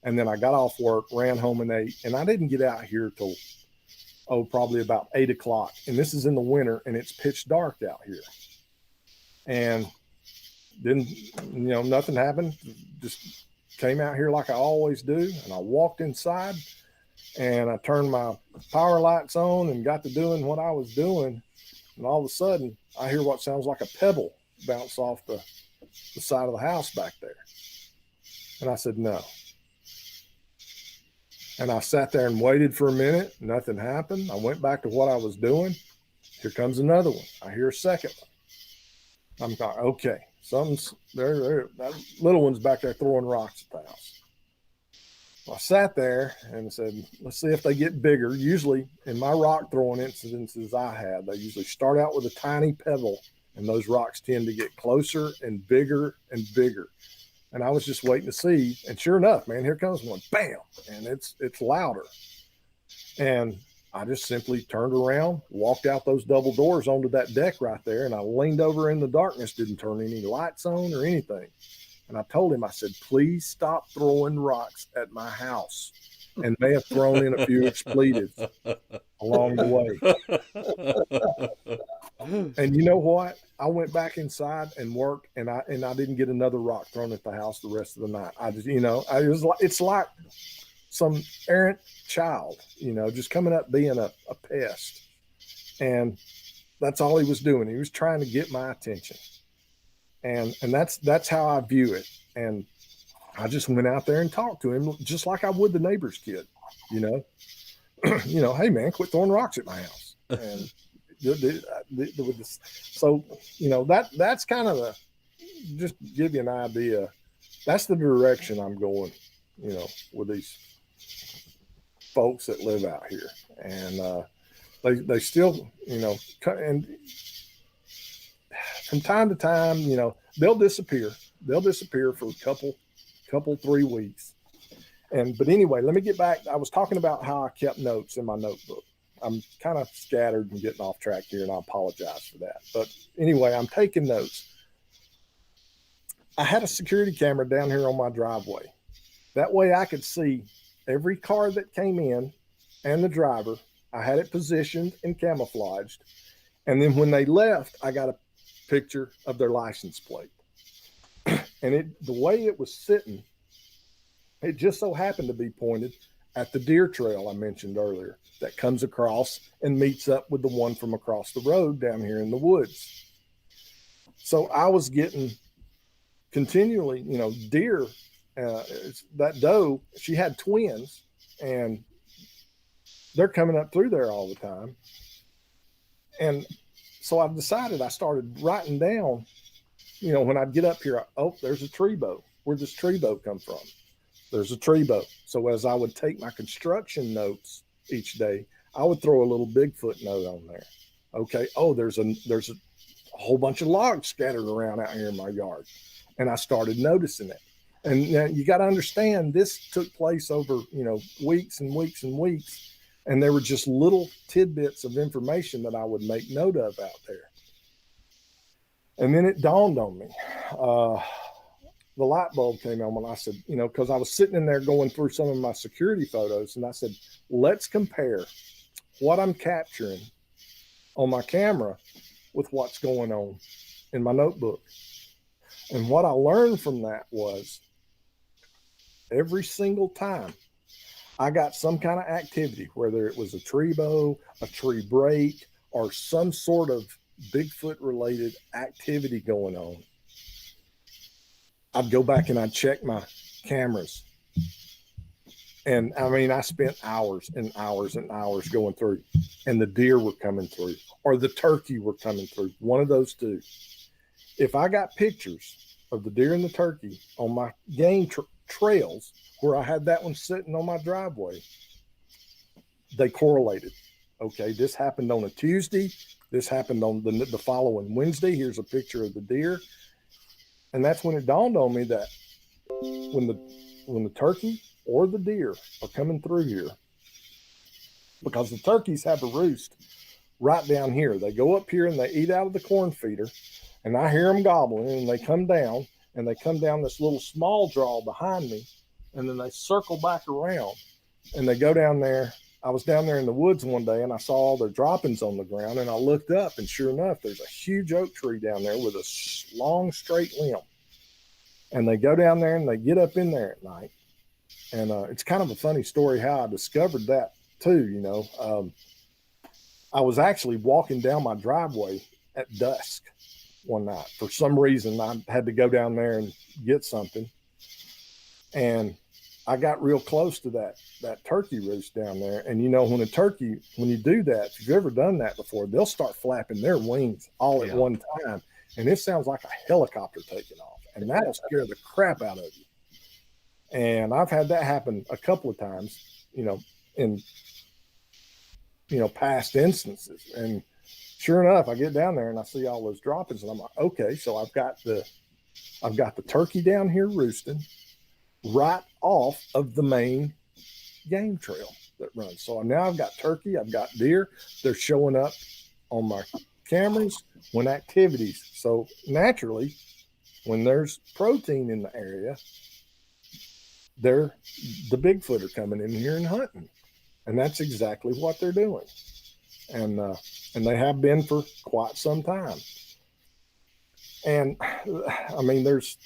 And then I got off work, ran home and ate. And I didn't get out here till, probably about 8 o'clock. And this is in the winter and it's pitch dark out here. And then, nothing happened. Just came out here like I always do. And I walked inside and I turned my power lights on and got to doing what I was doing. And all of a sudden, I hear what sounds like a pebble bounce off the side of the house back there. And I said, no. And I sat there and waited for a minute. Nothing happened. I went back to what I was doing. Here comes another one. I hear a second one. I'm going, okay, something's there. That little one's back there throwing rocks at the house. I sat there and said, let's see if they get bigger. Usually in my rock throwing incidences I had, they usually start out with a tiny pebble and those rocks tend to get closer and bigger and bigger. And I was just waiting to see. And sure enough, man, here comes one, bam. And it's louder. And I just simply turned around, walked out those double doors onto that deck right there. And I leaned over in the darkness, didn't turn any lights on or anything. And I told him, I said, please stop throwing rocks at my house. And may have thrown in a few expletives along the way. And you know what? I went back inside and worked, and I didn't get another rock thrown at the house the rest of the night. I just, it's like some errant child, just coming up being a pest. And that's all he was doing. He was trying to get my attention. And that's how I view it. And I just went out there and talked to him just like I would the neighbor's kid, hey man, quit throwing rocks at my house. And so, that's kind of just give you an idea. That's the direction I'm going, with these folks that live out here. And they still, and from time to time, they'll disappear. They'll disappear for a couple 3 weeks. But anyway, let me get back. I was talking about how I kept notes in my notebook. I'm kind of scattered and getting off track here, and I apologize for that. But anyway, I'm taking notes. I had a security camera down here on my driveway. That way I could see every car that came in and the driver. I had it positioned and camouflaged. And then when they left, I got a picture of their license plate. And the way it was sitting, it just so happened to be pointed at the deer trail I mentioned earlier that comes across and meets up with the one from across the road down here in the woods. So I was getting continually, deer, that doe, she had twins and they're coming up through there all the time. And so I decided, I started writing down, when I'd get up here, there's a tree bow. Where'd this tree bow come from? There's a tree bow. So as I would take my construction notes each day, I would throw a little Bigfoot note on there. Okay. There's a whole bunch of logs scattered around out here in my yard. And I started noticing it. And now you got to understand, this took place over, weeks and weeks and weeks. And there were just little tidbits of information that I would make note of out there. And then it dawned on me. The light bulb came on when I said, because I was sitting in there going through some of my security photos, and I said, let's compare what I'm capturing on my camera with what's going on in my notebook. And what I learned from that was every single time I got some kind of activity, whether it was a tree bow, a tree break, or some sort of Bigfoot related activity going on, I'd go back and I'd check my cameras. And I mean, I spent hours and hours and hours going through, and the deer were coming through, or the turkey were coming through, one of those two. If I got pictures of the deer and the turkey on my game trails where I had that one sitting on my driveway, they correlated. Okay, this happened on a Tuesday. This happened on the following Wednesday. Here's a picture of the deer. And that's when it dawned on me that when the turkey or the deer are coming through here, because the turkeys have a roost right down here. They go up here and they eat out of the corn feeder, and I hear them gobbling, and they come down this little small draw behind me, and then they circle back around and they go down there. I was down there in the woods one day and I saw all their droppings on the ground, and I looked up, and sure enough, there's a huge oak tree down there with a long straight limb. And they go down there and they get up in there at night. And it's kind of a funny story how I discovered that too. I was actually walking down my driveway at dusk one night. For some reason, I had to go down there and get something. And I got real close to that turkey roost down there. And when you do that, if you've ever done that before, they'll start flapping their wings all at one time. And it sounds like a helicopter taking off. And that'll scare the crap out of you. And I've had that happen a couple of times, in past instances. And sure enough, I get down there and I see all those droppings, and I'm like, okay, so I've got the turkey down here roosting right off of the main game trail that runs. So now I've got turkey, I've got deer. They're showing up on my cameras when activities. So naturally, when there's protein in the area, the Bigfoot are coming in here and hunting. And that's exactly what they're doing. And they have been for quite some time. And I mean, there's,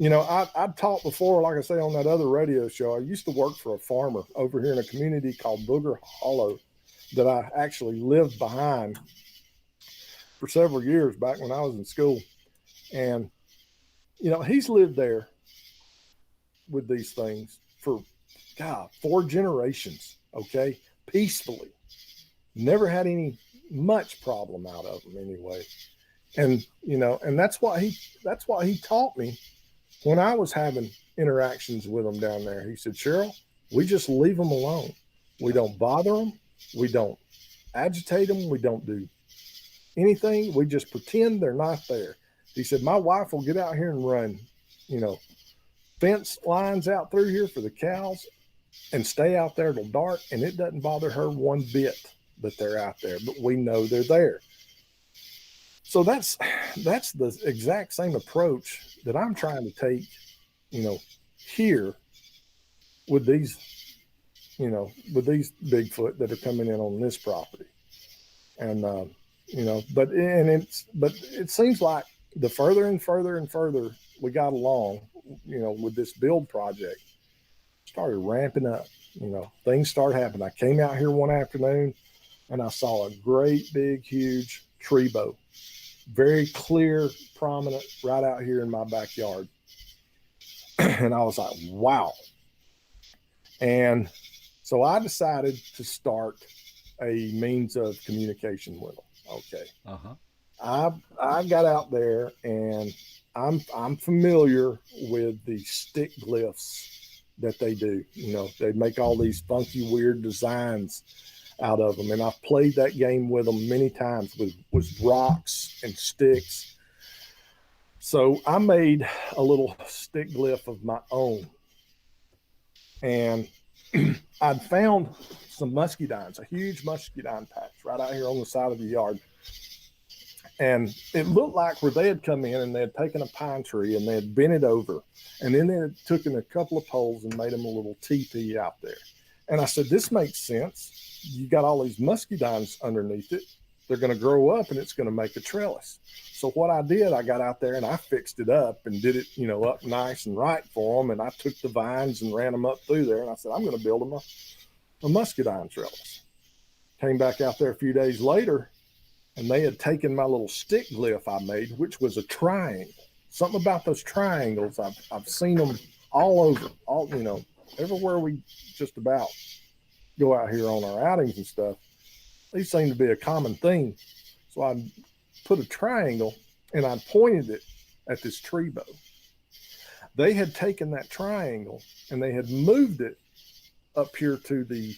I've talked before, like I say, on that other radio show, I used to work for a farmer over here in a community called Booger Hollow that I actually lived behind for several years back when I was in school. And, he's lived there with these things for, 4 generations, okay, peacefully. Never had much problem out of them anyway. And, and that's what he taught me when I was having interactions with them down there. He said, Sheryl, we just leave them alone. We don't bother them. We don't agitate them. We don't do anything. We just pretend they're not there. He said, my wife will get out here and run, fence lines out through here for the cows and stay out there till dark. And it doesn't bother her one bit that they're out there, but we know they're there. So that's the exact same approach that I'm trying to take, here with these Bigfoot that are coming in on this property. And, but it seems like the further and further and further we got along, with this build project, started ramping up, things started happening. I came out here one afternoon and I saw a great big, huge tree bow, very clear, prominent right out here in my backyard. And I was like, wow. And so I decided to start a means of communication with them. Okay. I got out there and I'm familiar with the stick glyphs that they do. They make all these funky, weird designs out of them. And I've played that game with them many times with rocks and sticks. So I made a little stick glyph of my own. And I'd found some muscadines, a huge muscadine patch right out here on the side of the yard. And it looked like where they had come in and they had taken a pine tree and they had bent it over. And then they had taken a couple of poles and made them a little teepee out there. And I said, this makes sense. You got all these muscadines underneath it. They're going to grow up and it's going to make a trellis. So what I did, I got out there and I fixed it up and did it, up nice and right for them. And I took the vines and ran them up through there. And I said, I'm going to build them a muscadine trellis. Came back out there a few days later, and they had taken my little stick glyph I made, which was a triangle. Something about those triangles, I've seen them all over, everywhere we just about go out here on our outings and stuff. These seem to be a common thing. So I put a triangle and I pointed it at this tree bow. They had taken that triangle and they had moved it up here to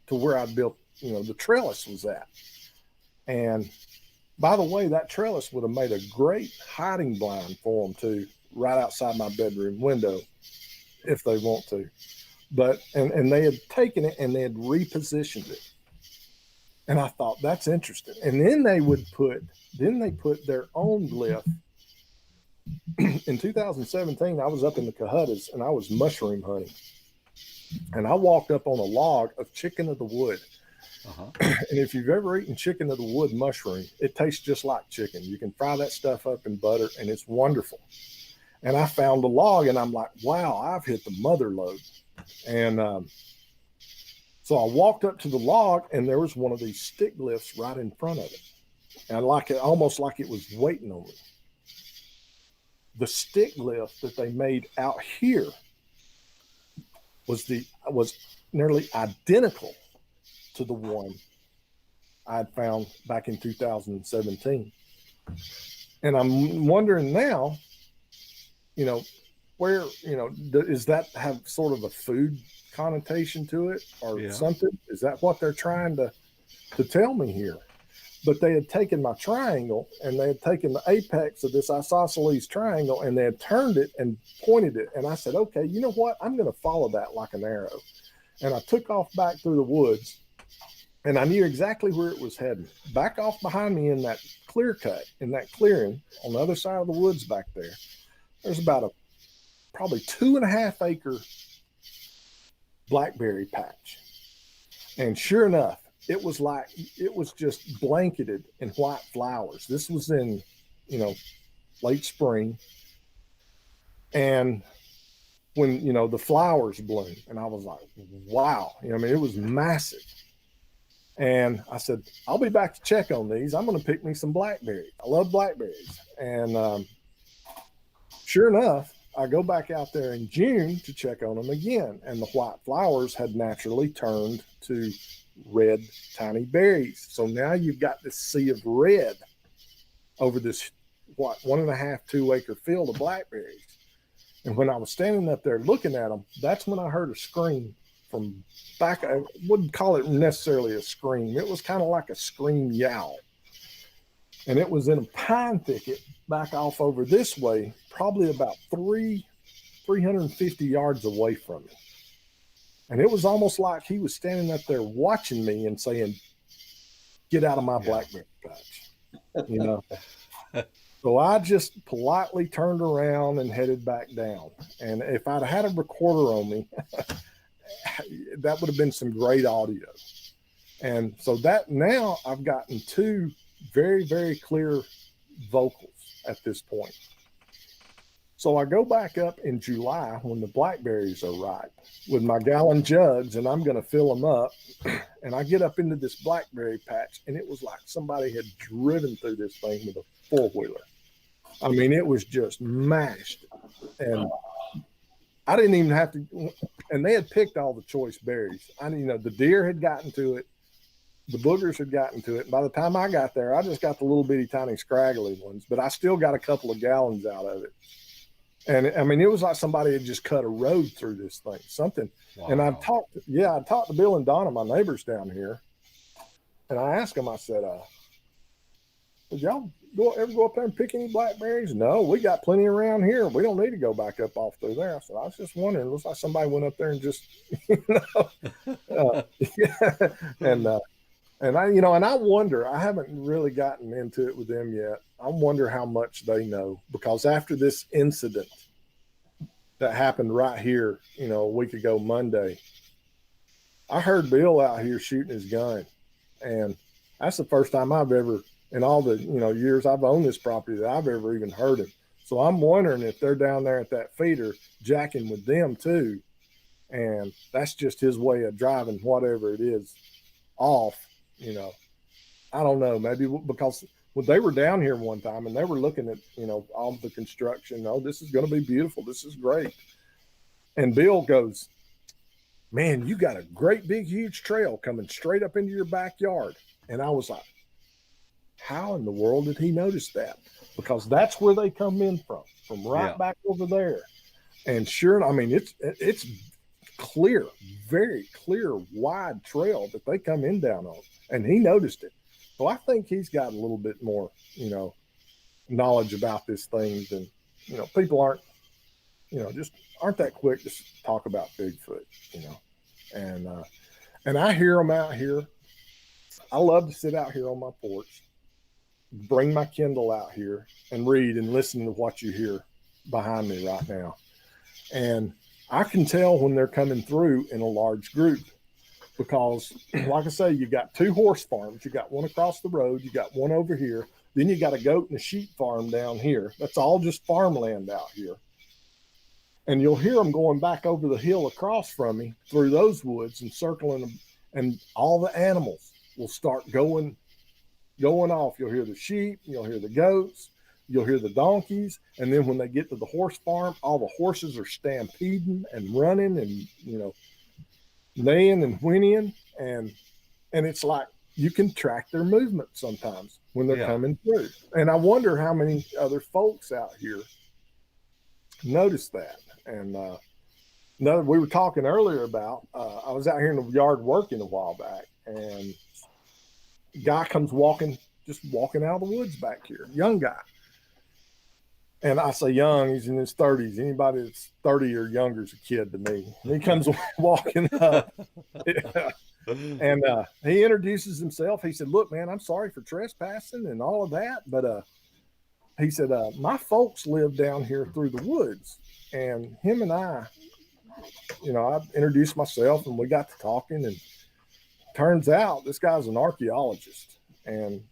where I built, the trellis was at. And by the way, that trellis would have made a great hiding blind for them too, right outside my bedroom window, if they want to. But, and they had taken it and they had repositioned it. And I thought, that's interesting. And then they put their own glyph. In 2017, I was up in the Cohuttas and I was mushroom hunting. And I walked up on a log of chicken of the wood. And if you've ever eaten chicken of the wood mushroom, it tastes just like chicken. You can fry that stuff up in butter and it's wonderful. And I found a log and I'm like, wow, I've hit the mother lode. And so I walked up to the log and there was one of these stick glyphs right in front of it. And almost like it was waiting on me. The stick glyph that they made out here was nearly identical to the one I had found back in 2017. And I'm wondering now, where, does that have sort of a food connotation to it or something? Is that what they're trying to tell me here? But they had taken my triangle and they had taken the apex of this isosceles triangle and they had turned it and pointed it. And I said, okay, you know what? I'm going to follow that like an arrow. And I took off back through the woods and I knew exactly where it was heading. Back off behind me in that clear cut, in that clearing on the other side of the woods back there, there's about probably 2.5 acre blackberry patch. And sure enough, it was just blanketed in white flowers. This was in, late spring. And when, the flowers bloom, and I was like, wow, it was massive. And I said, I'll be back to check on these. I'm going to pick me some blackberries. I love blackberries. And sure enough, I go back out there in June to check on them again. And the white flowers had naturally turned to red tiny berries. So now you've got this sea of red over this 1.5, 2 acre field of blackberries. And when I was standing up there looking at them, that's when I heard a scream from back. I wouldn't call it necessarily a scream. It was kind of like a scream yowl. And it was in a pine thicket back off over this way, probably about 350 yards away from me. And it was almost like he was standing up there watching me and saying, get out of my blackberry patch, So I just politely turned around and headed back down. And if I'd had a recorder on me, that would have been some great audio. And so that now I've gotten 2 very, very clear vocals at this point. So I go back up in July when the blackberries are ripe with my gallon jugs and I'm going to fill them up. And I get up into this blackberry patch and it was like somebody had driven through this thing with a 4-wheeler. I mean, it was just mashed. And I didn't even have to, and they had picked all the choice berries. The deer had gotten to it. The boogers had gotten to it. And by the time I got there, I just got the little bitty tiny scraggly ones, but I still got a couple of gallons out of it. And I mean, it was like somebody had just cut a road through this thing, something. Wow. And I talked to Bill and Donna, my neighbors down here. And I asked them, I said, did y'all ever go up there and pick any blackberries? No, we got plenty around here. We don't need to go back up off through there. I said, I was just wondering. It looks like somebody went up there and just, And I wonder, I haven't really gotten into it with them yet. I wonder how much they know, because after this incident that happened right here, a week ago Monday, I heard Bill out here shooting his gun. And that's the first time I've ever, in all the, years I've owned this property, that I've ever even heard him. So I'm wondering if they're down there at that feeder jacking with them too. And that's just his way of driving whatever it is off, I don't know, maybe because when they were down here one time and they were looking at, all the construction, oh, this is going to be beautiful. This is great. And Bill goes, man, you got a great big, huge trail coming straight up into your backyard. And I was like, how in the world did he notice that? Because that's where they come in from right back over there. And sure, I mean, it's clear, very clear, wide trail that they come in down on. And he noticed it. So I think he's got a little bit more, knowledge about this thing than, people aren't, just aren't that quick to talk about Bigfoot, and I hear them out here. I love to sit out here on my porch, bring my Kindle out here and read and listen to what you hear behind me right now. And I can tell when they're coming through in a large group, because like I say, you got 2 horse farms. You got one across the road. You got one over here. Then you got a goat and a sheep farm down here. That's all just farmland out here. And you'll hear them going back over the hill across from me through those woods and circling them. And all the animals will start going off. You'll hear the sheep, you'll hear the goats, you'll hear the donkeys. And then when they get to the horse farm, all the horses are stampeding and running and, neighing and whinnying. And it's like you can track their movement sometimes when they're coming through. And I wonder how many other folks out here notice that. And we were talking earlier about, I was out here in the yard working a while back, and a guy comes walking out of the woods back here, young guy. And I say young, he's in his 30s. Anybody that's 30 or younger is a kid to me. And he comes walking up. And he introduces himself. He said, look, man, I'm sorry for trespassing and all of that. But he said, my folks live down here through the woods. And him and I introduced myself and we got to talking. And turns out this guy's an archaeologist. And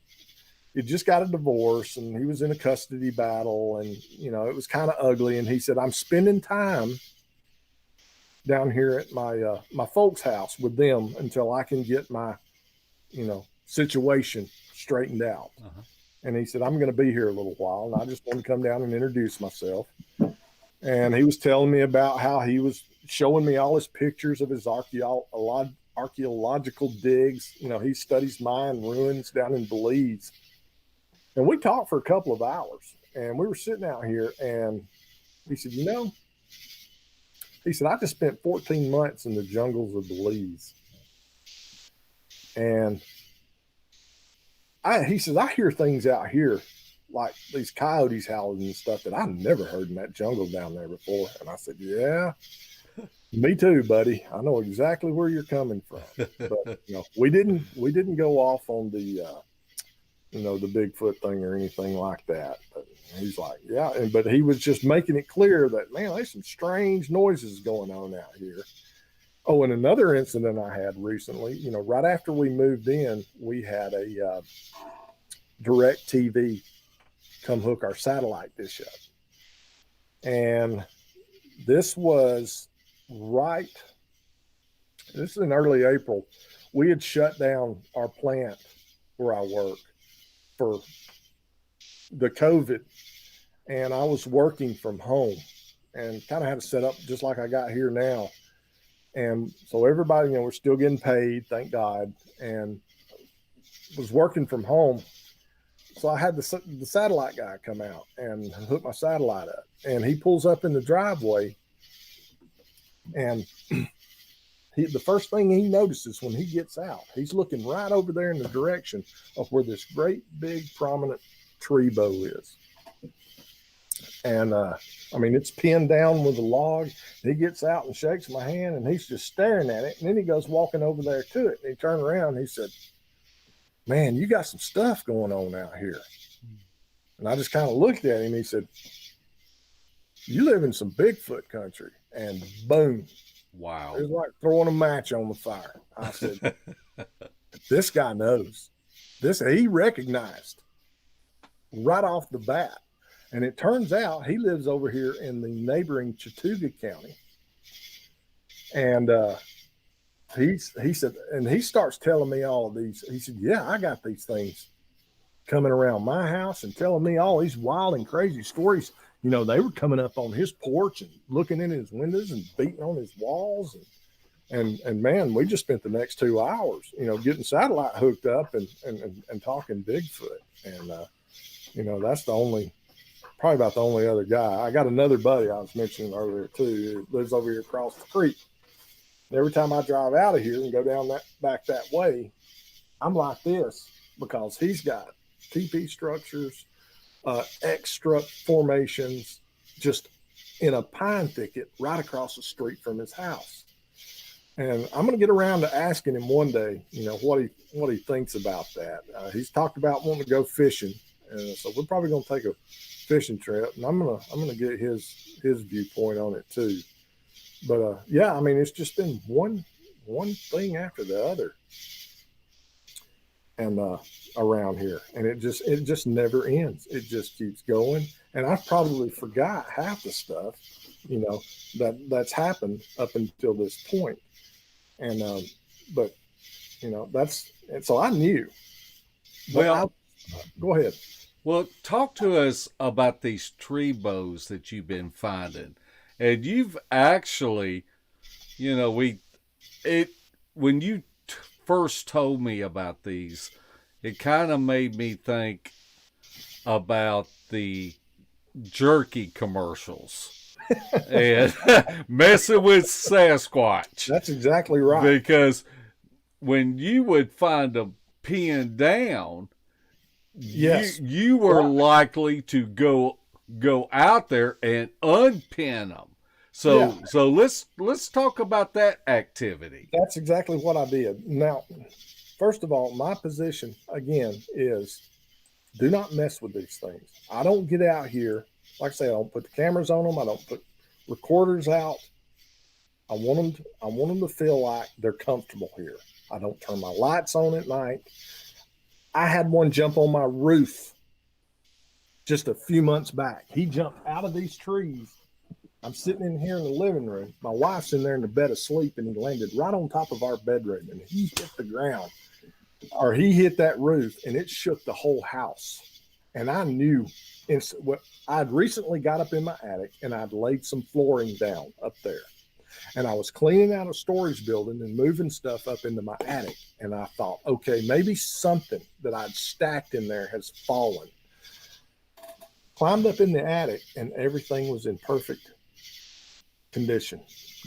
he just got a divorce and he was in a custody battle. And, it was kind of ugly. And he said, I'm spending time down here at my folks' house with them until I can get my, situation straightened out. Uh-huh. And he said, I'm going to be here a little while. And I just want to come down and introduce myself. And he was telling me about how he was showing me all his pictures of his archaeological digs. He studies Mayan ruins down in Belize. And we talked for a couple of hours. And we were sitting out here. And he said, he said, I just spent 14 months in the jungles of Belize. And he says, I hear things out here like these coyotes howling and stuff that I've never heard in that jungle down there before. And I said, yeah, me too, buddy. I know exactly where you're coming from. But, we didn't go off on the, the Bigfoot thing or anything like that. But he's like, yeah. But he was just making it clear that, man, there's some strange noises going on out here. Oh, and another incident I had recently, right after we moved in, we had a direct TV come hook our satellite dish up. And this was this is in early April. We had shut down our plant where I work for the COVID. And I was working from home and kind of had to set up just like I got here now. And so everybody, we're still getting paid, thank God, and was working from home. So I had the satellite guy come out and hook my satellite up. And he pulls up in the driveway. And the first thing he notices when he gets out, he's looking right over there in the direction of where this great big prominent tree bow is. And it's pinned down with a log. He gets out and shakes my hand, and he's just staring at it. And then he goes walking over there to it. And he turned around and he said, man, you got some stuff going on out here. And I just kind of looked at him. He said, you live in some Bigfoot country. And boom. Wow. It was like throwing a match on the fire. I said, this guy knows. He recognized right off the bat. And it turns out he lives over here in the neighboring Chattooga County. And he said, and he starts telling me all of these. He said, yeah, I got these things coming around my house and telling me all these wild and crazy stories. You know, they were coming up on his porch and looking in his windows and beating on his walls. And man, we just spent the next 2 hours, you know, getting satellite hooked up and talking Bigfoot. And, you know, that's probably about the only other guy. I got another buddy I was mentioning earlier too, who lives over here across the creek. And every time I drive out of here and go down back that way, I'm like this because he's got TP structures, X-struct formations, just in a pine thicket right across the street from his house. And I'm going to get around to asking him one day, you know, what he thinks about that. He's talked about wanting to go fishing, and so we're probably going to take a fishing trip, and I'm gonna get his viewpoint on it too. But yeah, I mean, it's just been one thing after the other, and around here, and it just never ends. It just keeps going, and I probably forgot half the stuff, you know, that's happened up until this point, and but you know, and so I knew. Well, go ahead. Well, talk to us about these tree bows that you've been finding. And you've actually, you know, when you first told me about these, it kind of made me think about the jerky commercials and messing with Sasquatch. That's exactly right. Because when you would find them pinned down, yes, you were likely to go out there and unpin them. So let's talk about that activity. That's exactly what I did. Now, first of all, my position again is do not mess with these things. I don't get out here, like I say, I don't put the cameras on them. I don't put recorders out. I want them to feel like they're comfortable here. I don't turn my lights on at night. I had one jump on my roof just a few months back. He jumped out of these trees. I'm sitting in here in the living room. My wife's in there in the bed asleep, and he landed right on top of our bedroom, and he hit the ground, or he hit that roof, and it shook the whole house. And I knew I'd recently got up in my attic, and I'd laid some flooring down up there. And I was cleaning out a storage building and moving stuff up into my attic. And I thought, okay, maybe something that I'd stacked in there has fallen. Climbed up in the attic, and everything was in perfect condition.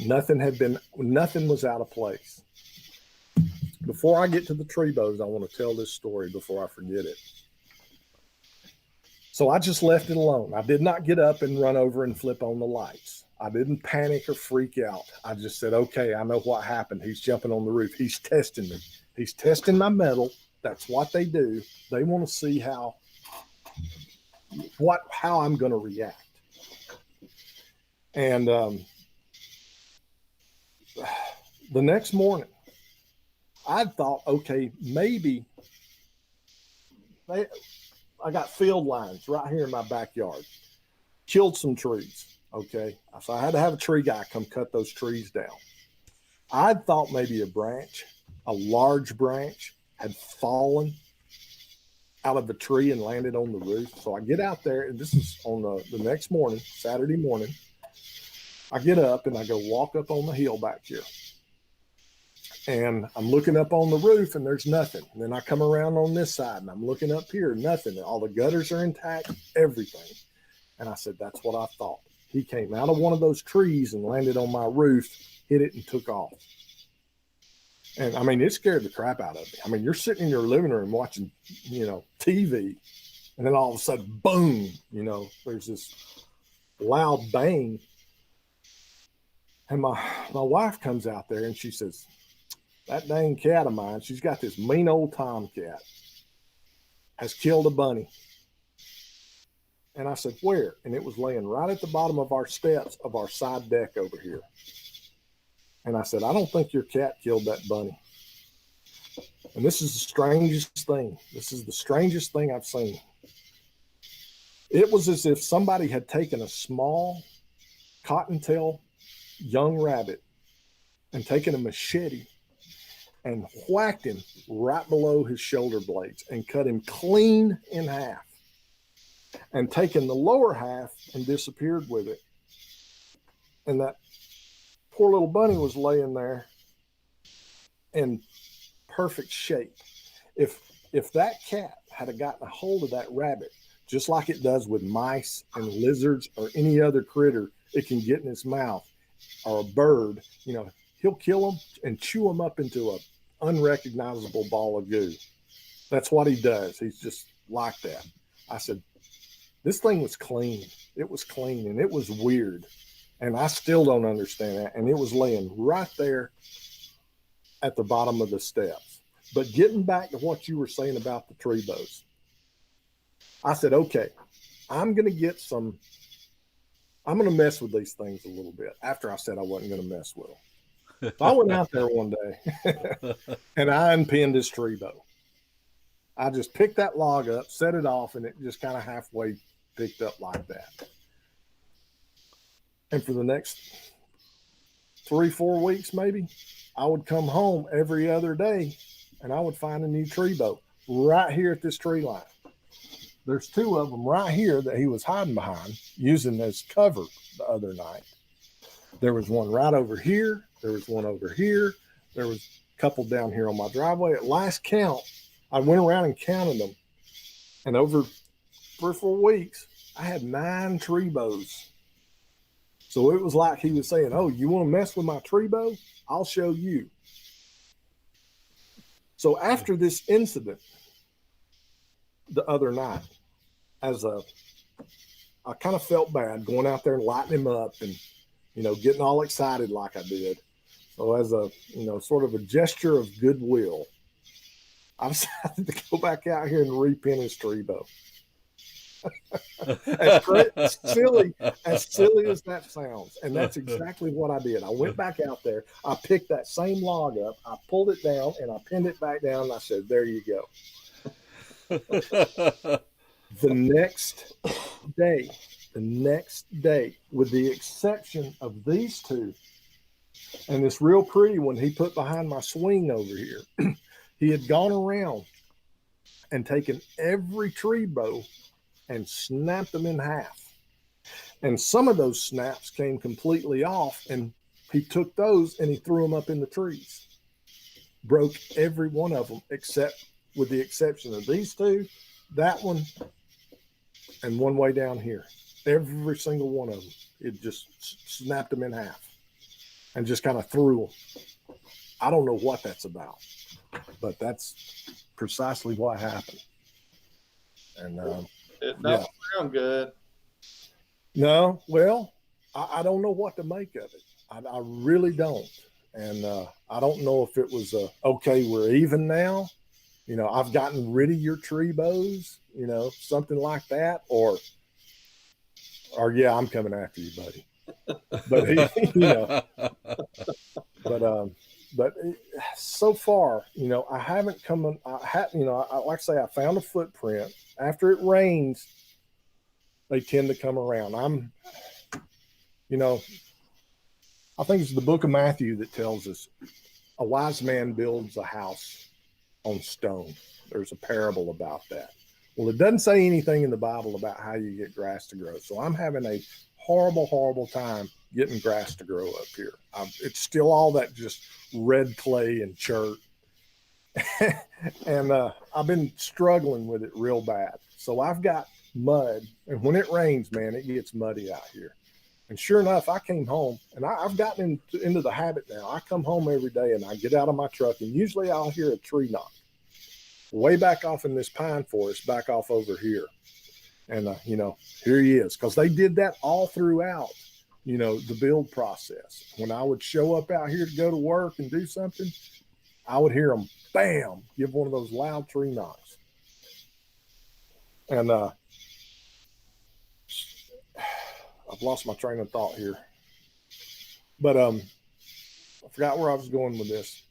Nothing was out of place. Before I get to the tree bows, I want to tell this story before I forget it. So I just left it alone. I did not get up and run over and flip on the lights. I didn't panic or freak out. I just said, okay, I know what happened. He's jumping on the roof. He's testing me. He's testing my metal. That's what they do. They want to see how I'm going to react. And the next morning, I thought, okay, maybe I got field lines right here in my backyard. Killed some trees. Okay, so I had to have a tree guy come cut those trees down. I thought maybe a large branch, had fallen out of the tree and landed on the roof. So I get out there, and this is on the next morning, Saturday morning. I get up and I go walk up on the hill back here. And I'm looking up on the roof, and there's nothing. And then I come around on this side, and I'm looking up here, nothing. All the gutters are intact, everything. And I said, that's what I thought. He came out of one of those trees and landed on my roof, hit it, and took off. And I mean, it scared the crap out of me. I mean, you're sitting in your living room watching, you know, TV, and then all of a sudden, boom, you know, there's this loud bang. And my wife comes out there and she says, that dang cat of mine, she's got this mean old tomcat. has killed a bunny. And I said, where? And it was laying right at the bottom of our steps of our side deck over here. And I said, I don't think your cat killed that bunny. And this is the strangest thing. This is the strangest thing I've seen. It was as if somebody had taken a small cottontail young rabbit and taken a machete and whacked him right below his shoulder blades and cut him clean in half, and taken the lower half and disappeared with it. And that poor little bunny was laying there in perfect shape. If that cat had gotten a hold of that rabbit, just like it does with mice and lizards or any other critter it can get in its mouth, or a bird, you know, he'll kill them and chew them up into an unrecognizable ball of goo. That's what he does. He's just like that. I said, this thing was clean. It was clean, and it was weird. And I still don't understand that. And it was laying right there at the bottom of the steps. But getting back to what you were saying about the tree bows, I said, okay, I'm going to mess with these things a little bit after I said I wasn't going to mess with them. So I went out there one day and I unpinned this tree bow. I just picked that log up, set it off, and it just kind of halfway picked up like that. And for the next 3-4 weeks, maybe, I would come home every other day and I would find a new tree bow right here at this tree line. There's 2 of them right here that he was hiding behind, using as cover the other night. There was one right over here. There was one over here. There was a couple down here on my driveway. At last count, I went around and counted them. And over 3 or 4 weeks, I had 9 tree bows. So it was like he was saying, oh, you want to mess with my tree bow? I'll show you. So after this incident the other night, I kind of felt bad going out there and lighting him up and, you know, getting all excited like I did. So as a, you know, sort of a gesture of goodwill, I decided to go back out here and repin his tree bow. as silly as that sounds. And that's exactly what I did. I went back out there. I picked that same log up. I pulled it down and I pinned it back down. And I said, there you go. The next day, with the exception of these 2 and this real pretty one he put behind my swing over here, he had gone around and taken every tree bow and snapped them in half. And some of those snaps came completely off, and he took those and he threw them up in the trees. Broke every one of them, except with the exception of these 2, that one, and one way down here. Every single one of them, it just snapped them in half and just kind of threw them. I don't know what that's about, but that's precisely what happened. And it don't sound good. No, well, I don't know what to make of it. I really don't. And I don't know if it was okay, we're even now. You know, I've gotten rid of your tree bows, you know, something like that, or yeah, I'm coming after you, buddy. But he, you know, but so far, you know, I haven't come. You know, like I say, I found a footprint. After it rains, they tend to come around. You know, I think it's the book of Matthew that tells us a wise man builds a house on stone. There's a parable about that. Well, it doesn't say anything in the Bible about how you get grass to grow. So I'm having a horrible time getting grass to grow up here. It's still all that just red clay and chert. And I've been struggling with it real bad. So I've got mud, and when it rains, man, it gets muddy out here. And sure enough, I came home, and I've gotten into the habit now. I come home every day, and I get out of my truck, and usually I'll hear a tree knock way back off in this pine forest, back off over here. And, you know, here he is, because they did that all throughout, you know, the build process. When I would show up out here to go to work and do something, I would hear them, bam, give one of those loud tree knocks. And I've lost my train of thought here. But I forgot where I was going with this.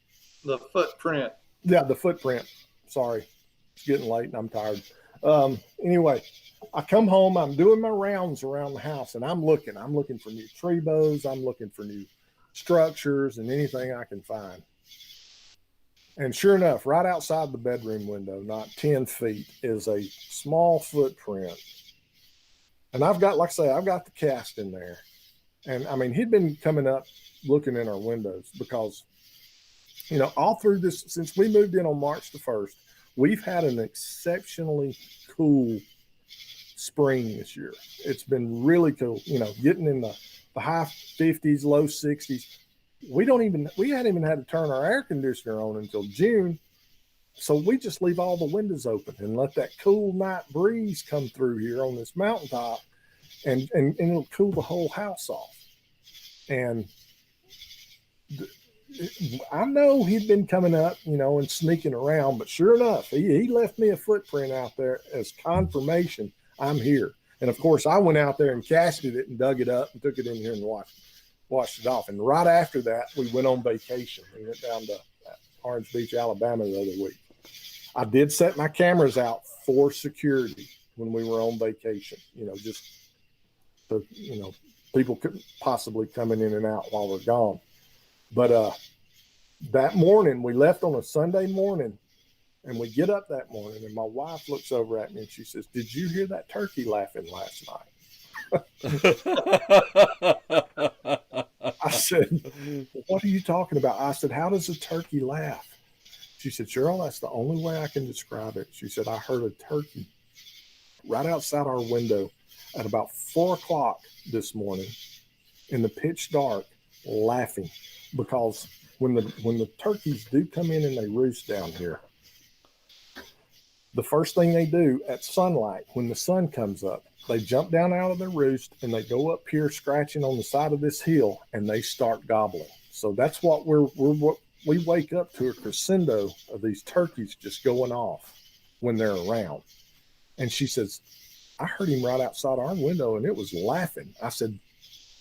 The footprint. Yeah, the footprint. Sorry. It's getting late and I'm tired. Anyway, I come home, I'm doing my rounds around the house, and I'm looking for new tree bows. I'm looking for new structures and anything I can find. And sure enough, right outside the bedroom window, not 10 feet, is a small footprint. And I've got, like I say, I've got the cast in there. And I mean, he'd been coming up looking in our windows because, you know, all through this, since we moved in on March the 1st, we've had an exceptionally cool spring this year. It's been really cool, you know, getting in the high 50s, low 60s. We hadn't even had to turn our air conditioner on until June. So we just leave all the windows open and let that cool night breeze come through here on this mountaintop, and it'll cool the whole house off. And I know he'd been coming up, you know, and sneaking around, but sure enough, he left me a footprint out there as confirmation I'm here. And of course, I went out there and casted it and dug it up and took it in here and washed it off. And right after that, we went on vacation. We went down to Orange Beach, Alabama the other week. I did set my cameras out for security when we were on vacation, you know, just so, you know, people could possibly coming in and out while we're gone. But that morning, we left on a Sunday morning, and we get up that morning, and my wife looks over at me and she says, "Did you hear that turkey laughing last night?" I said, "What are you talking about?" I said, "How does a turkey laugh?" She said, "Sheryl, that's the only way I can describe it." She said, "I heard a turkey right outside our window at about 4 o'clock this morning in the pitch dark laughing, because when the turkeys do come in and they roost down here, the first thing they do at sunlight, when the sun comes up, they jump down out of their roost and they go up here scratching on the side of this hill and they start gobbling." So that's what we wake up to, a crescendo of these turkeys just going off when they're around. And she says, "I heard him right outside our window and it was laughing." I said,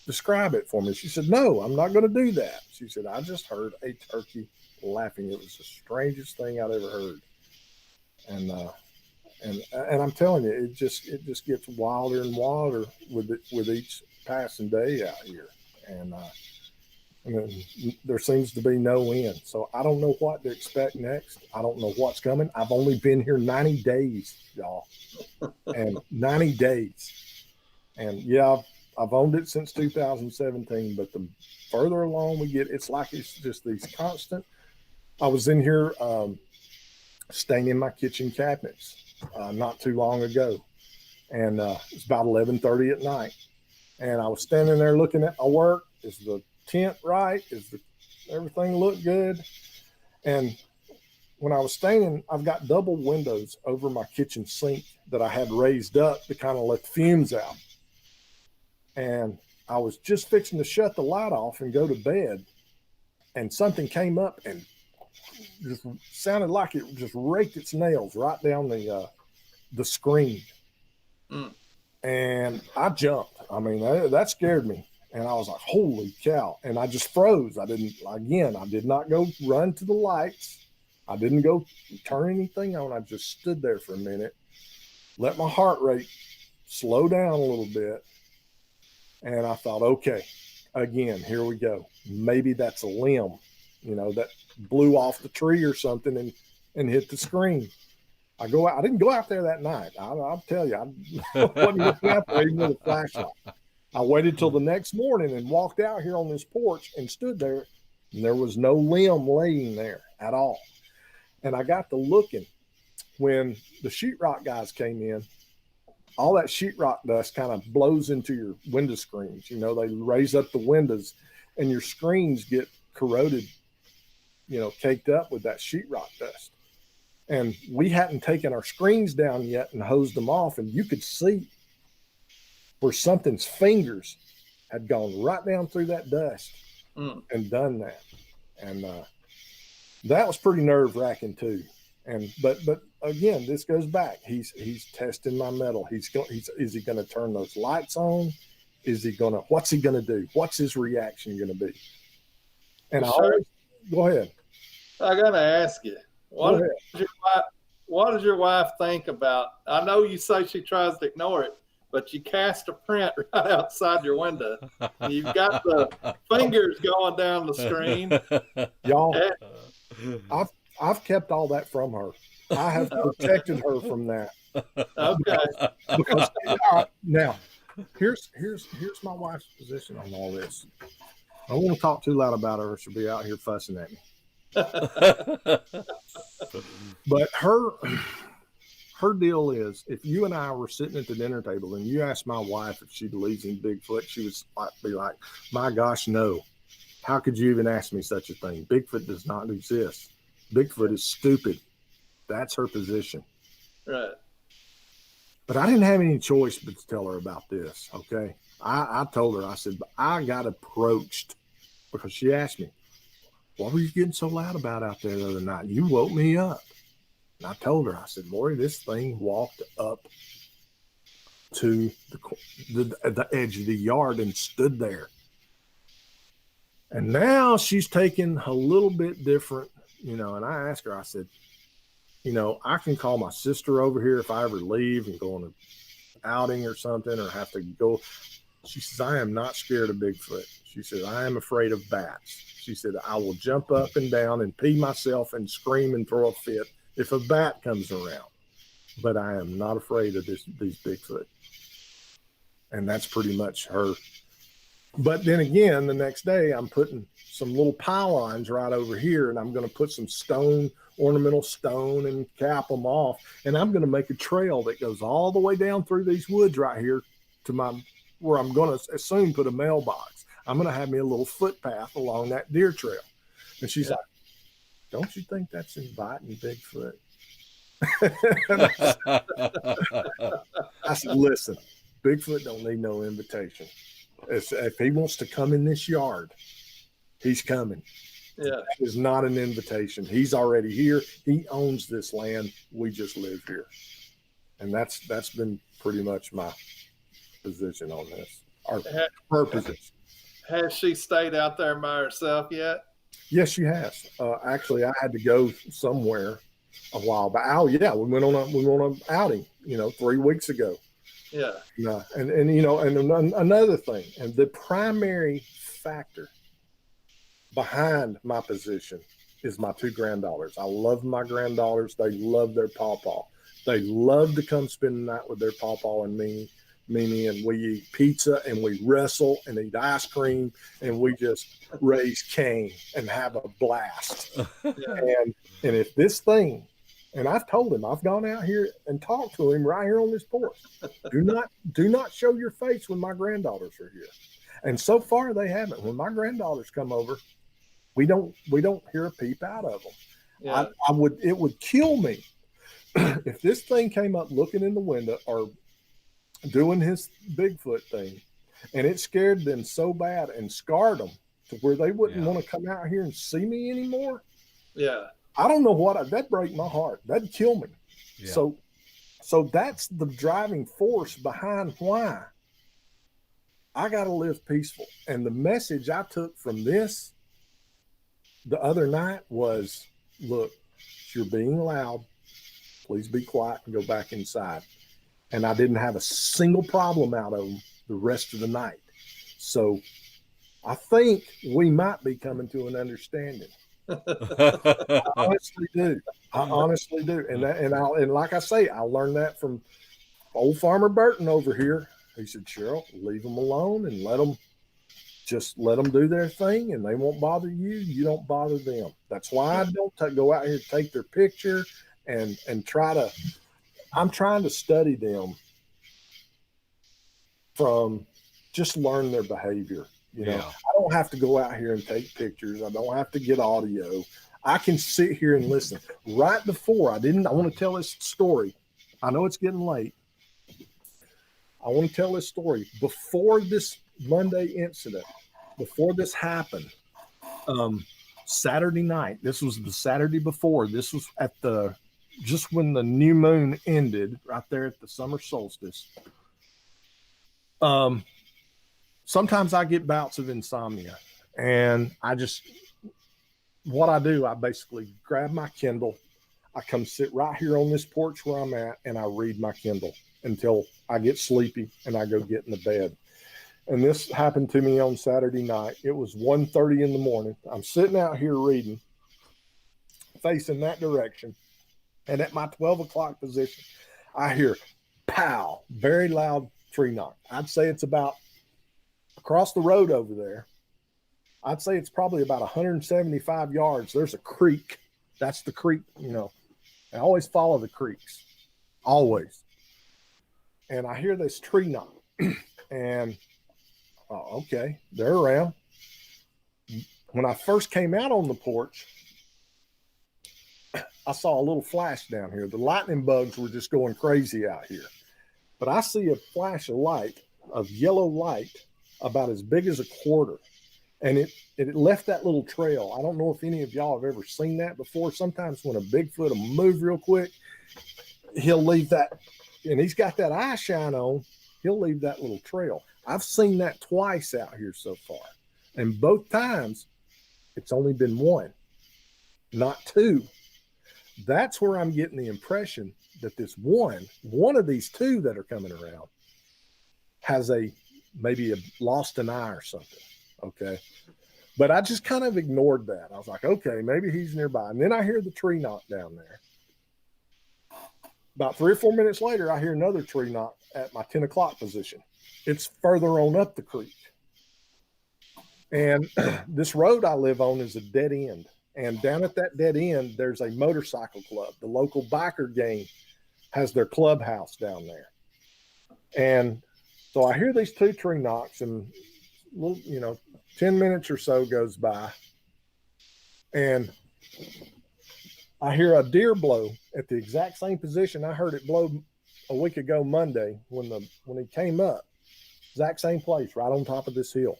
"Describe it for me." She said, "No, I'm not going to do that." She said, "I just heard a turkey laughing. It was the strangest thing I'd ever heard." And I'm telling you, it just gets wilder and wilder with each passing day out here. And there seems to be no end. So I don't know what to expect next. I don't know what's coming. I've only been here 90 days, y'all. And 90 days. And yeah, I've owned it since 2017, but the further along we get, it's like it's just these constant. I was in here staining my kitchen cabinets not too long ago, and it's about 11:30 at night, and I was standing there looking at my work. Is the tent right? Everything look good? And when I was staining, I've got double windows over my kitchen sink that I had raised up to kind of let the fumes out. And I was just fixing to shut the light off and go to bed, and something came up and just sounded like it just raked its nails right down the screen. And I jumped. I mean, that scared me. And I was like, holy cow. And I just froze. I did not go run to the lights. I didn't go turn anything on. I just stood there for a minute, let my heart rate slow down a little bit. And I thought, okay, again, here we go. Maybe that's a limb, you know, that blew off the tree or something and hit the screen. I didn't go out there that night. I'll tell you, I wasn't looking out there even with a flashlight. I waited till the next morning and walked out here on this porch and stood there, and there was no limb laying there at all. And I got to looking when the sheetrock guys came in. All that sheetrock dust kind of blows into your window screens. You know, they raise up the windows and your screens get corroded, you know, caked up with that sheetrock dust. And we hadn't taken our screens down yet and hosed them off. And you could see where something's fingers had gone right down through that dust and done that. And that was pretty nerve wracking too. But again, this goes back. He's testing my metal. Is he going to turn those lights on? What's he going to do? What's his reaction going to be? And go ahead. I got to ask you, what does your wife think about? I know you say she tries to ignore it, but you cast a print right outside your window. You've got the fingers going down the screen. Y'all, I've kept all that from her. I have protected her from that. Okay. Because now, here's my wife's position on all this. I don't want to talk too loud about her, or she'll be out here fussing at me. But her deal is, if you and I were sitting at the dinner table and you asked my wife if she believes in Bigfoot, she would be like, my gosh, no. How could you even ask me such a thing? Bigfoot does not exist. Bigfoot is stupid. That's her position. Right. But I didn't have any choice but to tell her about this, okay? I told her, I said, I got approached because she asked me, what were you getting so loud about out there the other night? You woke me up. And I told her, I said, Lori, this thing walked up to the edge of the yard and stood there. And now she's taking a little bit different, and I asked her, I said, I can call my sister over here if I ever leave and go on an outing or something or have to go. She says, I am not scared of Bigfoot. She said, I am afraid of bats. She said, I will jump up and down and pee myself and scream and throw a fit if a bat comes around. But I am not afraid of these Bigfoot. And that's pretty much her. But then again, the next day, I'm putting some little pylons right over here, and I'm going to put some ornamental stone and cap them off. And I'm going to make a trail that goes all the way down through these woods right here to where I'm going to soon put a mailbox. I'm going to have me a little footpath along that deer trail. And she's like, don't you think that's inviting Bigfoot? I said, listen, Bigfoot don't need no invitation. If he wants to come in this yard, he's coming. Yeah. That is not an invitation. He's already here. He owns this land. We just live here. And that's been pretty much my position on this. Her position. Has she stayed out there by herself yet? Yes, she has. Actually, I had to go somewhere a while back. Oh, yeah, we went on an outing, 3 weeks ago. Yeah. And another thing, and the primary factor behind my position is my 2 granddaughters. I love my granddaughters. They love their pawpaw. They love to come spend the night with their pawpaw and Mimi, and we eat pizza and we wrestle and eat ice cream and we just raise Cain and have a blast. Yeah. And if this thing, and I've told him, I've gone out here and talked to him right here on this porch. Do not show your face when my granddaughters are here. And so far they haven't. When my granddaughters come over, we don't hear a peep out of them. Yeah. It would kill me if this thing came up looking in the window or doing his Bigfoot thing, and it scared them so bad and scarred them to where they wouldn't want to come out here and see me anymore. Yeah. I don't know that'd break my heart. That'd kill me. Yeah. So that's the driving force behind why I got to live peaceful. And the message I took from this the other night was, look, you're being loud. Please be quiet and go back inside. And I didn't have a single problem out of them the rest of the night. So I think we might be coming to an understanding. I honestly do. And like I say, I learned that from old Farmer Burton over here. He said, Sheryl, leave them alone and let them do their thing, and they won't bother you. You don't bother them. That's why I don't go out here and take their picture and I'm trying to study them from just learn their behavior. I don't have to go out here and take pictures. I don't have to get audio. I can sit here and listen. Right before I want to tell this story. I know it's getting late. I want to tell this story. Before this Monday incident, before this happened, Saturday night, this was the Saturday before, this was at the just when the new moon ended, right there at the summer solstice, sometimes I get bouts of insomnia, and what I do, I basically grab my Kindle. I come sit right here on this porch where I'm at, and I read my Kindle until I get sleepy and I go get in the bed. And this happened to me on Saturday night. It was 1:30 in the morning. I'm sitting out here reading, facing that direction. And at my 12 o'clock position, I hear pow, very loud tree knock. I'd say it's about across the road over there. I'd say it's probably about 175 yards. There's a creek. That's the creek, you know. I always follow the creeks, always. And I hear this tree knock, and okay, they're around. When I first came out on the porch, I saw a little flash down here. The lightning bugs were just going crazy out here. But I see a flash of light, of yellow light, about as big as a quarter. And it left that little trail. I don't know if any of y'all have ever seen that before. Sometimes when a Bigfoot will move real quick, he'll leave that, and he's got that eye shine on, he'll leave that little trail. I've seen that twice out here so far. And both times, it's only been one, not two. That's where I'm getting the impression that this one of these two that are coming around has maybe lost an eye or something. Okay. But I just kind of ignored that. I was like, okay, maybe he's nearby. And then I hear the tree knock down there. About 3 or 4 minutes later, I hear another tree knock at my 10 o'clock position. It's further on up the creek. And this road I live on is a dead end. And down at that dead end, there's a motorcycle club. The local biker gang has their clubhouse down there. And so I hear these two tree knocks, and 10 minutes or so goes by, and I hear a deer blow at the exact same position I heard it blow a week ago Monday when he came up. Exact same place, right on top of this hill.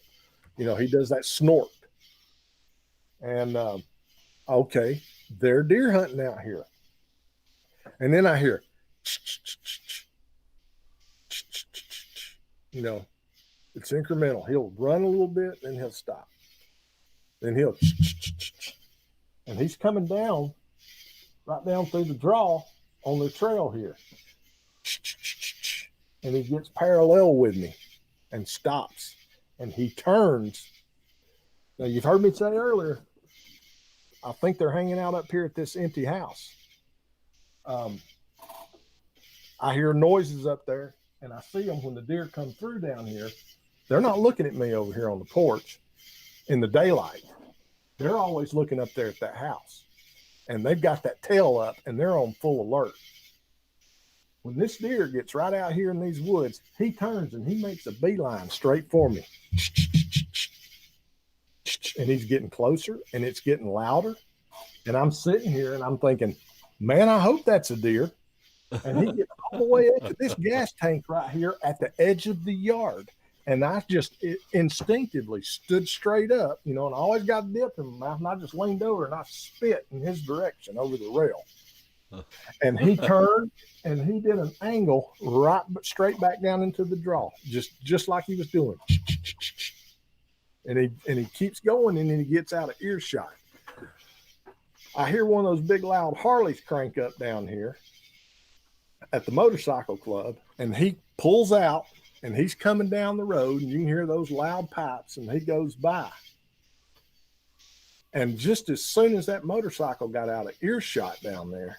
You know, he does that snort. And okay, they're deer hunting out here. And then I hear, you know, it's incremental. He'll run a little bit, then he'll stop. Then he'll, and he's coming down, right down through the draw on the trail here. And he gets parallel with me and stops. And he turns. Now, you've heard me say earlier, I think they're hanging out up here at this empty house. I hear noises up there, and I see them when the deer come through down here. They're not looking at me over here on the porch in the daylight. They're always looking up there at that house. And they've got that tail up, and they're on full alert. When this deer gets right out here in these woods, he turns and he makes a beeline straight for me. And he's getting closer, and it's getting louder. And I'm sitting here, and I'm thinking, man, I hope that's a deer. And he gets all the way up to this gas tank right here at the edge of the yard. And I just instinctively stood straight up, you know, and I always got a dip in my mouth. And I just leaned over and I spit in his direction over the rail. And he turned and he did an angle right straight back down into the draw, just like he was doing. And he keeps going, and then he gets out of earshot. I hear one of those big loud Harleys crank up down here at the motorcycle club, and he pulls out, and he's coming down the road, and you can hear those loud pipes, and he goes by. And just as soon as that motorcycle got out of earshot down there,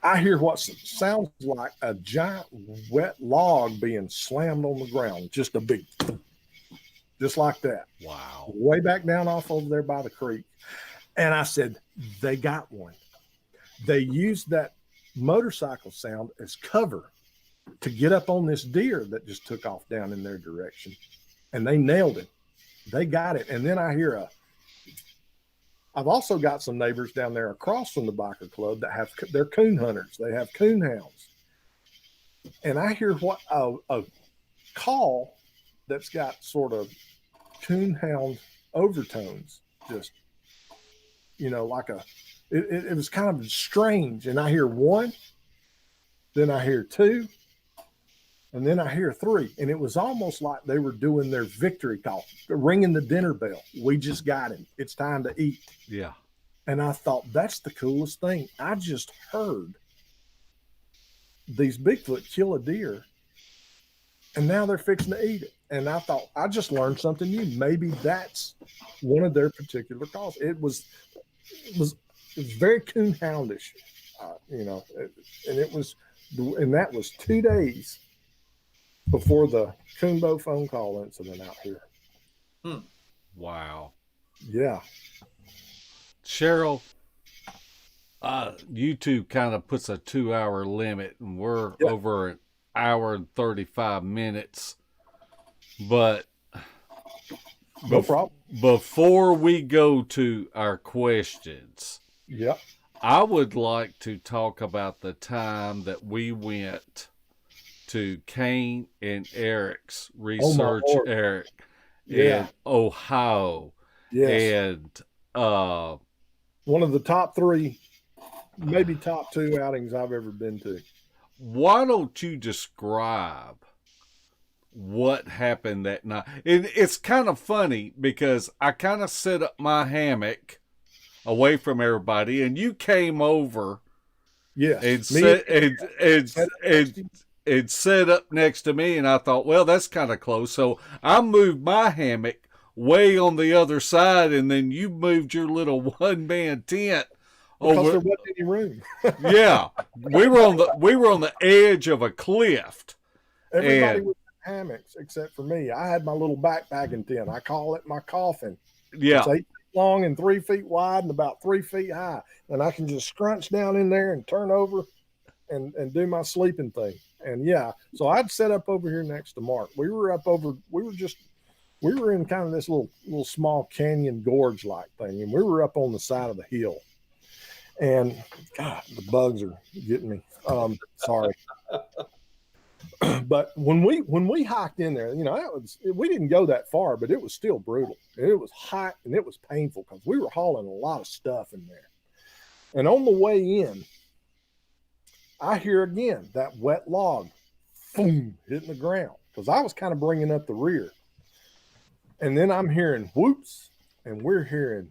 I hear what sounds like a giant wet log being slammed on the ground, just a big, just like that. Wow. Way back down off over there by the creek. And I said, they got one. They used that motorcycle sound as cover to get up on this deer that just took off down in their direction. And they nailed it. They got it. And then I hear I've also got some neighbors down there across from the biker club that they're coon hunters. They have coon hounds. And I hear what a call that's got sort of coon hound overtones, just, you know, like It was kind of strange. And I hear one, then I hear two, and then I hear three. And it was almost like they were doing their victory call, ringing the dinner bell. We just got him. It's time to eat. Yeah. And I thought, that's the coolest thing. I just heard these Bigfoot kill a deer, and now they're fixing to eat it. And I thought, I just learned something new. Maybe that's one of their particular calls. It was very coonhoundish, and that was 2 days before the coonbow phone call incident out here. Wow. Yeah. Sheryl, YouTube kind of puts a 2-hour limit, and we're over an hour and 35 minutes. But no problem. Before we go to our questions, I would like to talk about the time that we went to Kane and Eric's research area in Ohio. Yes. And one of the top 3, maybe top 2 outings I've ever been to. Why don't you describe what happened that night? It's kind of funny because I kind of set up my hammock away from everybody, and you came over, and set up next to me, and I thought, well, that's kind of close. So I moved my hammock way on the other side, and then you moved your little one-man tent because over. There wasn't any room. Yeah, we were on the edge of a cliff. Everybody was in hammocks except for me. I had my little backpacking tent. I call it my coffin. Yeah, it's 8 feet long and 3 feet wide and about 3 feet high, and I can just scrunch down in there and turn over and do my sleeping thing. And so I'd set up over here next to Mark. We were in kind of this little small canyon gorge like thing, and we were up on the side of the hill. And God, the bugs are getting me. Sorry. But when we hiked in there, we didn't go that far, but it was still brutal. And it was hot and it was painful because we were hauling a lot of stuff in there. And on the way in, I hear again that wet log, boom, hitting the ground, because I was kind of bringing up the rear. And then I'm hearing whoops, and we're hearing,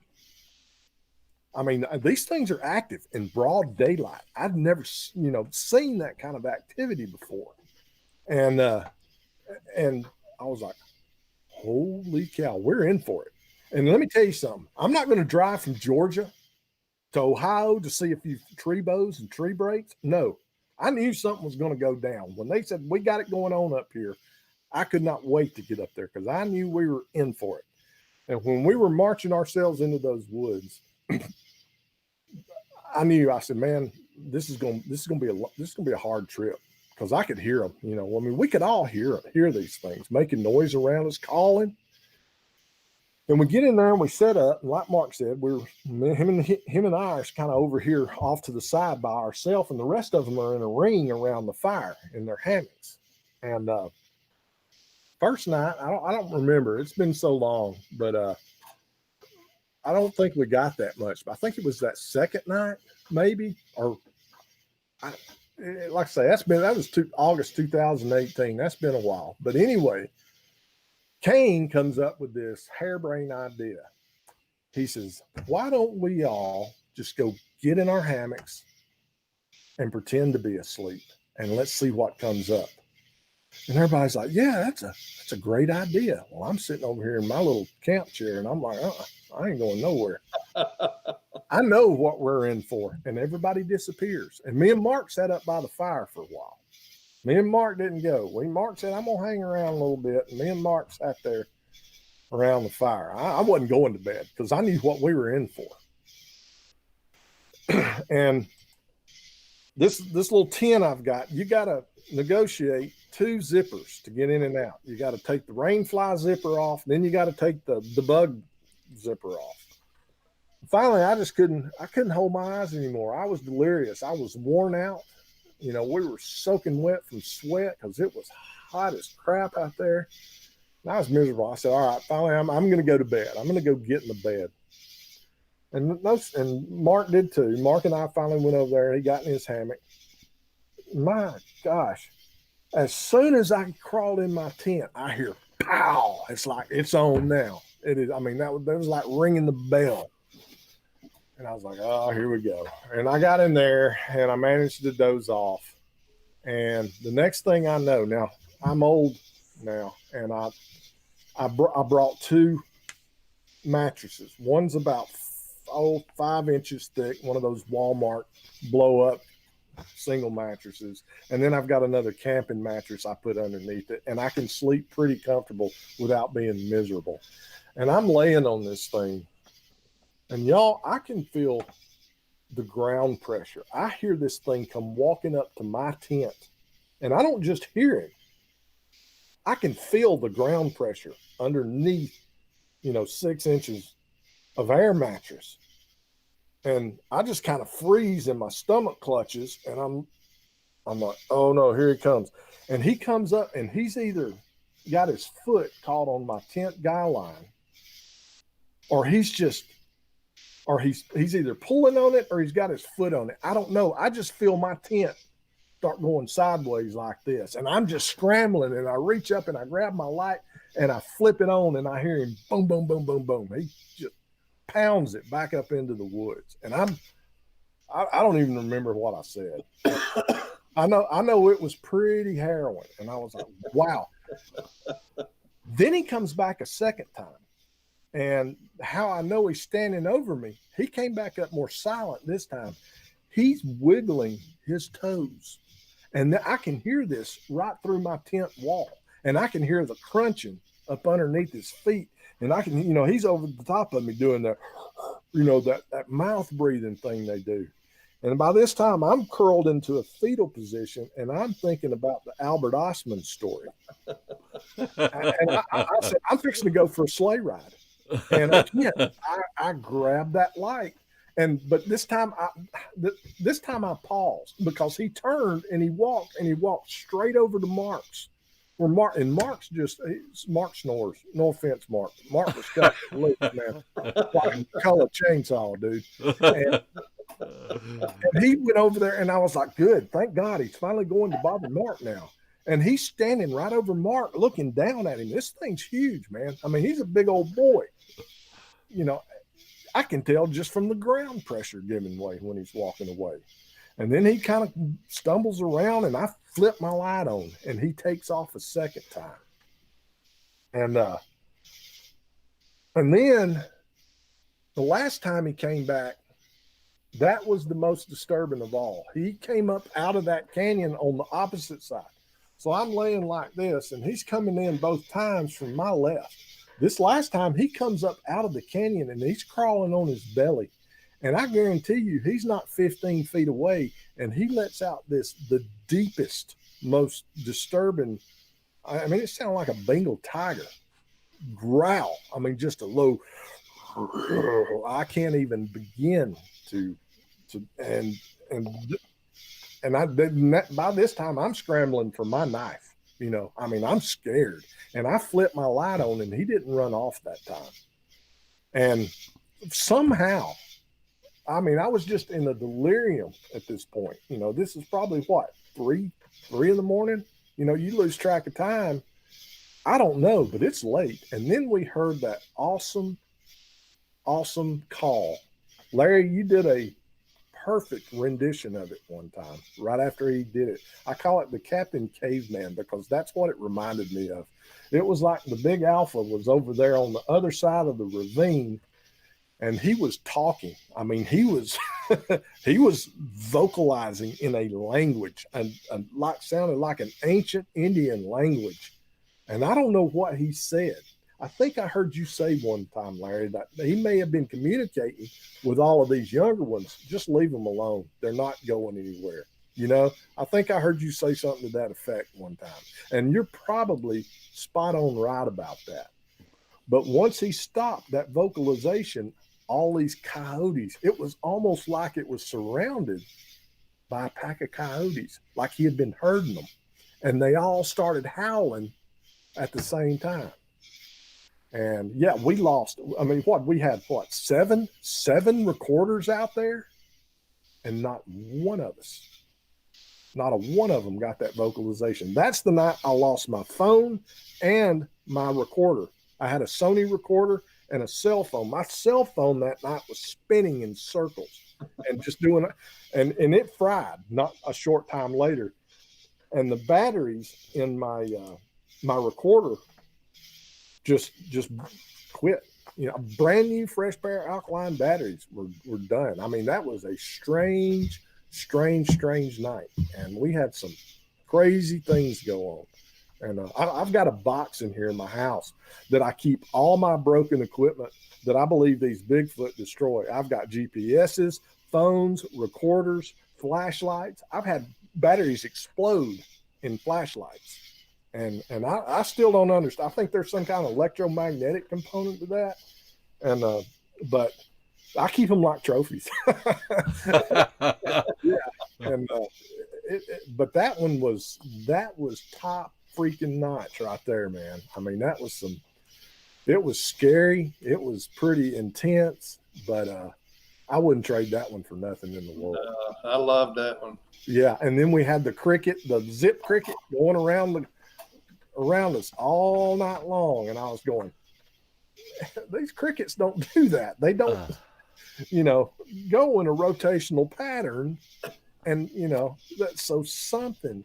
these things are active in broad daylight. I've never, seen that kind of activity before. And I was like, holy cow, we're in for it. And let me tell you something. I'm not going to drive from Georgia to Ohio to see a few tree bows and tree breaks. No, I knew something was going to go down. When they said we got it going on up here, I could not wait to get up there because I knew we were in for it. And when we were marching ourselves into those woods, I said, man, this is going to be a hard trip, because I could hear them. We could all hear these things making noise around us, calling. And we get in there and we set up, and like Mark said, him and I are kind of over here off to the side by ourselves, and the rest of them are in a ring around the fire in their hammocks. And first night, I don't remember. It's been so long, but I don't think we got that much. But I think it was that second night, maybe, like I say, that was August 2018. That's been a while. But anyway, Kane comes up with this harebrained idea. He says, why don't we all just go get in our hammocks and pretend to be asleep, and let's see what comes up. And everybody's like, yeah, that's a great idea. Well, I'm sitting over here in my little camp chair, and I'm like, I ain't going nowhere. I know what we're in for. And everybody disappears. And me and Mark sat up by the fire for a while. Me and Mark didn't go. Mark said, I'm going to hang around a little bit. And me and Mark sat there around the fire. I wasn't going to bed because I knew what we were in for. And this little tent I've got, you got to negotiate 2 zippers to get in and out. You got to take the rainfly zipper off. Then you got to take the bug zipper off. Finally, I couldn't hold my eyes anymore. I was delirious. I was worn out. We were soaking wet from sweat because it was hot as crap out there. And I was miserable. I said, all right, finally, I'm going to go to bed. I'm going to go get in the bed. And Mark did too. Mark and I finally went over there. He got in his hammock. My gosh. As soon as I crawled in my tent, I hear pow. It's like it's on now. It is. I mean, that was like ringing the bell. And I was like, oh, here we go. And I got in there and I managed to doze off. And the next thing I know, now I'm old now, and I brought 2 mattresses. One's about 5 inches thick, one of those Walmart blow up single mattresses, and then I've got another camping mattress I put underneath it, and I can sleep pretty comfortable without being miserable. And I'm laying on this thing, and y'all, I can feel the ground pressure. I hear this thing come walking up to my tent, and I don't just hear it. I can feel the ground pressure underneath, 6 inches of air mattress. And I just kind of freeze and my stomach clutches, and I'm like, oh no, here he comes. And he comes up and he's either got his foot caught on my tent guy line, or he's either pulling on it or he's got his foot on it. I don't know. I just feel my tent start going sideways like this. And I'm just scrambling, and I reach up and I grab my light and I flip it on, and I hear him boom, boom, boom, boom, boom. He just pounds it back up into the woods. And I don't even remember what I said. I know it was pretty harrowing. And I was like, wow. Then he comes back a second time. And how I know he's standing over me, he came back up more silent this time. He's wiggling his toes. And I can hear this right through my tent wall. And I can hear the crunching up underneath his feet. And I can, he's over the top of me doing that, that mouth breathing thing they do. And by this time, I'm curled into a fetal position, and I'm thinking about the Albert Osman story. And I said, I'm fixing to go for a sleigh ride. And again, I grabbed that light. But this time I paused, because he turned and he walked straight over to Mark's. Mark snores. No offense, Mark. Mark was cut loose, man. Like a color chainsaw, dude. And he went over there, and I was like, good, thank God he's finally going to bother Mark now. And he's standing right over Mark, looking down at him. This thing's huge, man. I mean, he's a big old boy. I can tell just from the ground pressure giving way when he's walking away. And then he kind of stumbles around, and I flip my light on, and he takes off a second time. And then the last time he came back, that was the most disturbing of all. He came up out of that canyon on the opposite side. So I'm laying like this, and he's coming in both times from my left. This last time, he comes up out of the canyon, and he's crawling on his belly. And I guarantee you, he's not 15 feet away, and he lets out the deepest, most disturbing, I mean, it sounded like a Bengal tiger growl. I mean, just a low, I can't even begin by this time, I'm scrambling for my knife. I'm scared. And I flipped my light on, and he didn't run off that time. And somehow, I was just in a delirium at this point. This is probably what, 3 in the morning? You lose track of time. I don't know, but it's late. And then we heard that awesome call. Larry, you did a perfect rendition of it one time, right after he did it. I call it the Captain Caveman, because that's what it reminded me of. It was like the big alpha was over there on the other side of the ravine, and he was talking. I mean, he was he was vocalizing in a language, and sounded like an ancient Indian language. And I don't know what he said. I think I heard you say one time, Larry, that he may have been communicating with all of these younger ones. Just leave them alone. They're not going anywhere. I think I heard you say something to that effect one time. And you're probably spot on right about that. But once he stopped that vocalization, all these coyotes, it was almost like it was surrounded by a pack of coyotes, like he had been herding them. And they all started howling at the same time. And yeah, we lost. I mean, we had seven recorders out there, and not one of them got that vocalization. That's the night I lost my phone and my recorder. I had a Sony recorder and a cell phone. My cell phone that night was spinning in circles and just doing it, and it fried not a short time later. And the batteries in my my recorder just quit. You know, brand new fresh pair of alkaline batteries were done. I mean, that was a strange night, and we had some crazy things go on. And I've got a box in here in my house that I keep all my broken equipment that I believe these Bigfoot destroy. I've got GPSs, phones, recorders, flashlights. I've had batteries explode in flashlights. And I still don't understand. I think there's some kind of electromagnetic component to that. And but I keep them like trophies. Yeah. And but that was top freaking notch right there, man. I mean, it was scary. It was pretty intense, but I wouldn't trade that one for nothing in the world. I love that one. Yeah. And then we had the zip cricket going around us all night long. And I was going, these crickets don't do that. They don't, go in a rotational pattern. And, so something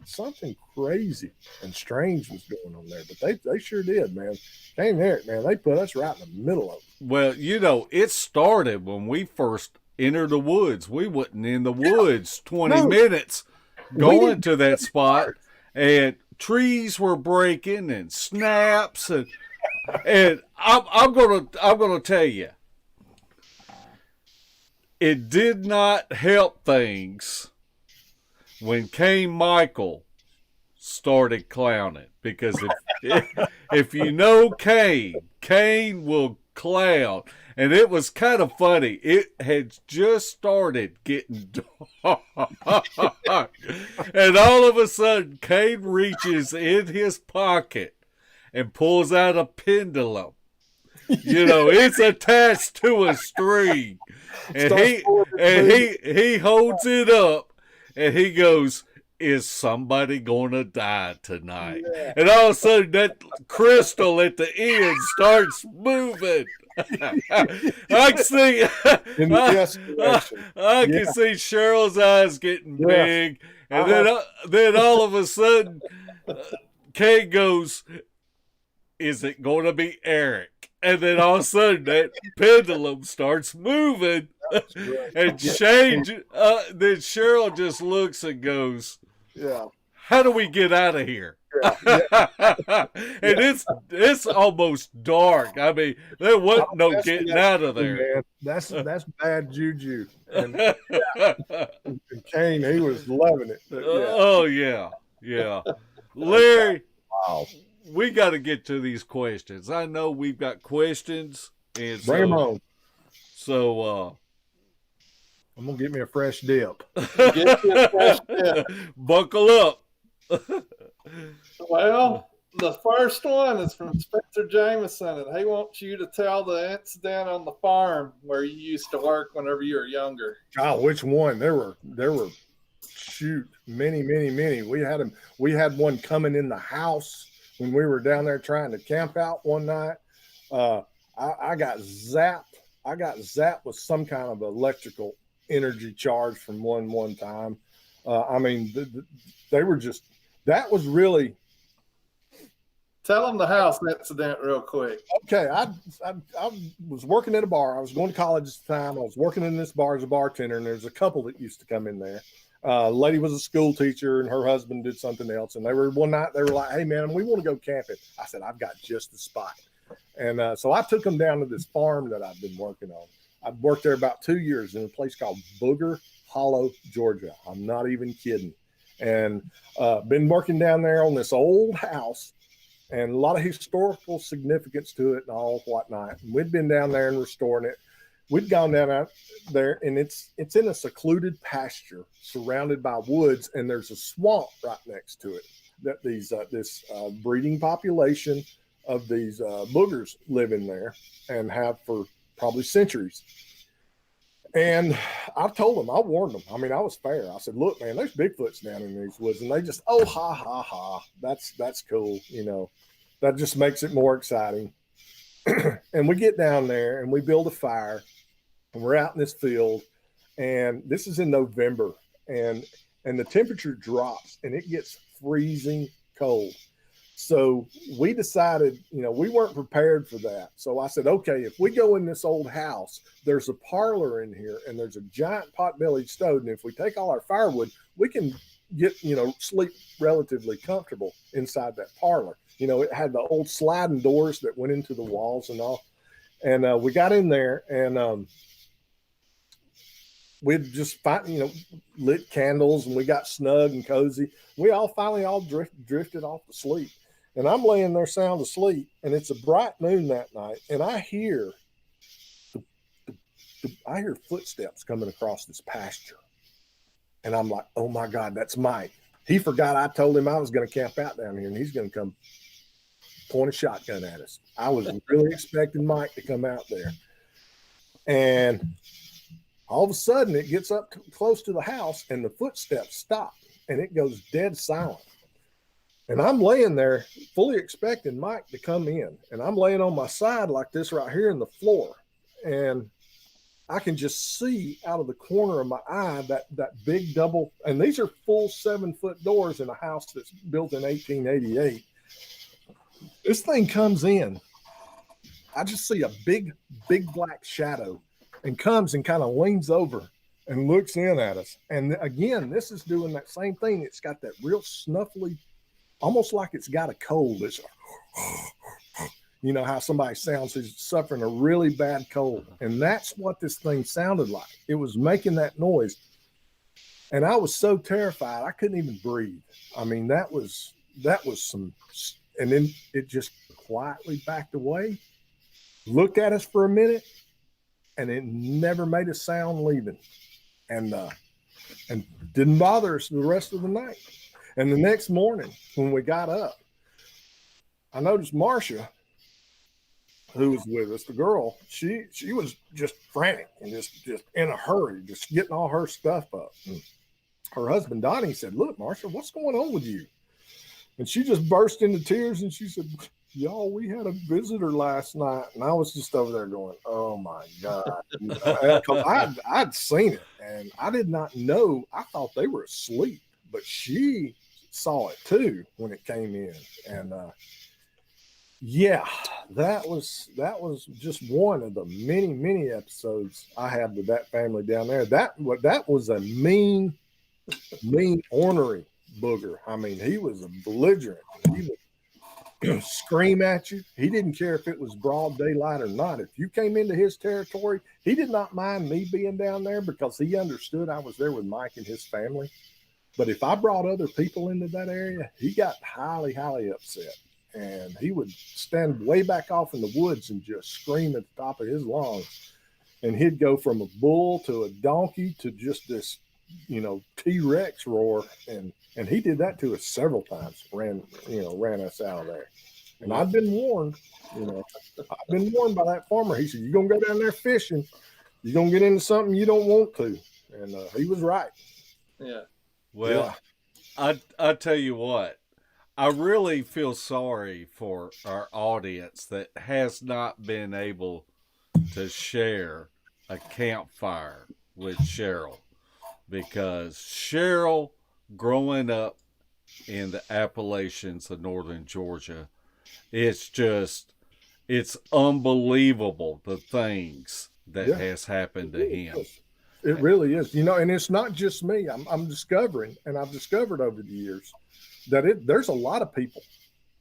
crazy and strange was going on there. But they sure did, man. Came there, man. They put us right in the middle of it. Well, it started when we first entered the woods. We wasn't in the woods 20 minutes going to that spot. And trees were breaking and snaps. And I'm gonna tell you, it did not help things when Kane Michael started clowning, because if you know Kane will clown, and it was kind of funny. It had just started getting dark, and all of a sudden, Kane reaches in his pocket and pulls out a pendulum. It's attached to a string, and he holds it up. And he goes, is somebody going to die tonight? Yeah. And all of a sudden, that crystal at the end starts moving. I can see Cheryl's eyes getting big. And then all of a sudden, Kay goes, is it going to be Eric? And then all of a sudden, that pendulum starts moving. And then Sheryl just looks and goes, yeah, how do we get out of here? And it's almost dark. I mean, there wasn't no getting out of there. Man. That's bad juju. And Kane, he was loving it. Oh yeah. Larry, wow. We got to get to these questions. I know we've got questions, and bring them on. So I'm gonna get me a fresh dip. Buckle up. Well, the first one is from Spencer Jameson, and he wants you to tell the incident on the farm where you used to work whenever you were younger. Oh, which one? There were many. We had one coming in the house when we were down there trying to camp out one night. I got zapped. I got zapped with some kind of electrical energy charge from one time. I mean, they were just, that was really. Tell them the house incident real quick. Okay. I was working at a bar. I was going to college at the time. I was working in this bar as a bartender, and there's a couple that used to come in there. Lady was a school teacher, and her husband did something else. And one night they were like, hey man, we want to go camping. I said, I've got just the spot. And so I took them down to this farm that I've been working on. I've worked there about 2 years in a place called Booger Hollow, Georgia. I'm not even kidding. And been working down there on this old house, and a lot of historical significance to it and all whatnot. And we'd been down there and restoring it. We'd gone down out there, and it's in a secluded pasture surrounded by woods, and there's a swamp right next to it. That this breeding population of these boogers live in there and have for probably centuries. And I told them, I warned them. I mean, I was fair. I said, look, man, there's Bigfoots down in these woods. And they just, oh, ha, ha, ha. That's cool. You know, that just makes it more exciting. And we get down there and we build a fire and we're out in this field. And this is in November and the temperature drops and it gets freezing cold. So we decided, you know, we weren't prepared for that. So I said, okay, if we go in this old house, there's a parlor in here and there's a giant pot-bellied stove. And if we take all our firewood, we can get, you know, sleep relatively comfortable inside that parlor. You know, it had the old sliding doors that went into the walls and all. And we got in there and we'd just lit candles and we got snug and cozy. We all finally drifted off to sleep. And I'm laying there sound asleep, and it's a bright noon that night, and I hear footsteps coming across this pasture. And I'm like, oh my God, that's Mike. He forgot I told him I was going to camp out down here, and he's going to come point a shotgun at us. I was really expecting Mike to come out there. And all of a sudden, it gets up close to the house, and the footsteps stop, and it goes dead silent. And I'm laying there fully expecting Mike to come in. And I'm laying on my side like this right here in the floor. And I can just see out of the corner of my eye that big double. And these are full 7-foot doors in a house that's built in 1888. This thing comes in. I just see a big black shadow and comes and kind of leans over and looks in at us. And again, this is doing that same thing. It's got that real snuffly, almost like it's got a cold. It's, you know, how somebody sounds is suffering a really bad cold. And that's what this thing sounded like. It was making that noise. And I was so terrified, I couldn't even breathe. I mean, that was some, and then it just quietly backed away, looked at us for a minute, and it never made a sound leaving. And didn't bother us the rest of the night. And the next morning, when we got up, I noticed Marcia, who was with us, the girl, she was just frantic and just in a hurry, just getting all her stuff up. And her husband, Donnie, said, look, Marcia, what's going on with you? And she just burst into tears and she said, y'all, we had a visitor last night. And I was just over there going, oh my God. Because I'd seen it and I did not know. I thought they were asleep, but she saw it too when it came in. And yeah, that was just one of the many episodes I had with that family down there. That was a mean ornery booger. I mean, he was a belligerent. He would scream at you. He didn't care if it was broad daylight or not. If you came into his territory, he did not mind me being down there because he understood I was there with Mike and his family. But if I brought other people into that area, he got highly upset. And he would stand way back off in the woods and just scream at the top of his lungs. And he'd go from a bull to a donkey to just this, you know, T-Rex roar. And he did that to us several times, ran us out of there. And I've been warned, I've been warned by that farmer. He said, you're going to go down there fishing. You're going to get into something you don't want to. And he was right. Yeah. Well, yeah. I tell you what, I really feel sorry for our audience that has not been able to share a campfire with Sheryl, because Sheryl, growing up in the Appalachians of northern Georgia, it's unbelievable the things that has happened to him. It really is, and it's not just me. I'm discovering, and I've discovered over the years that there's a lot of people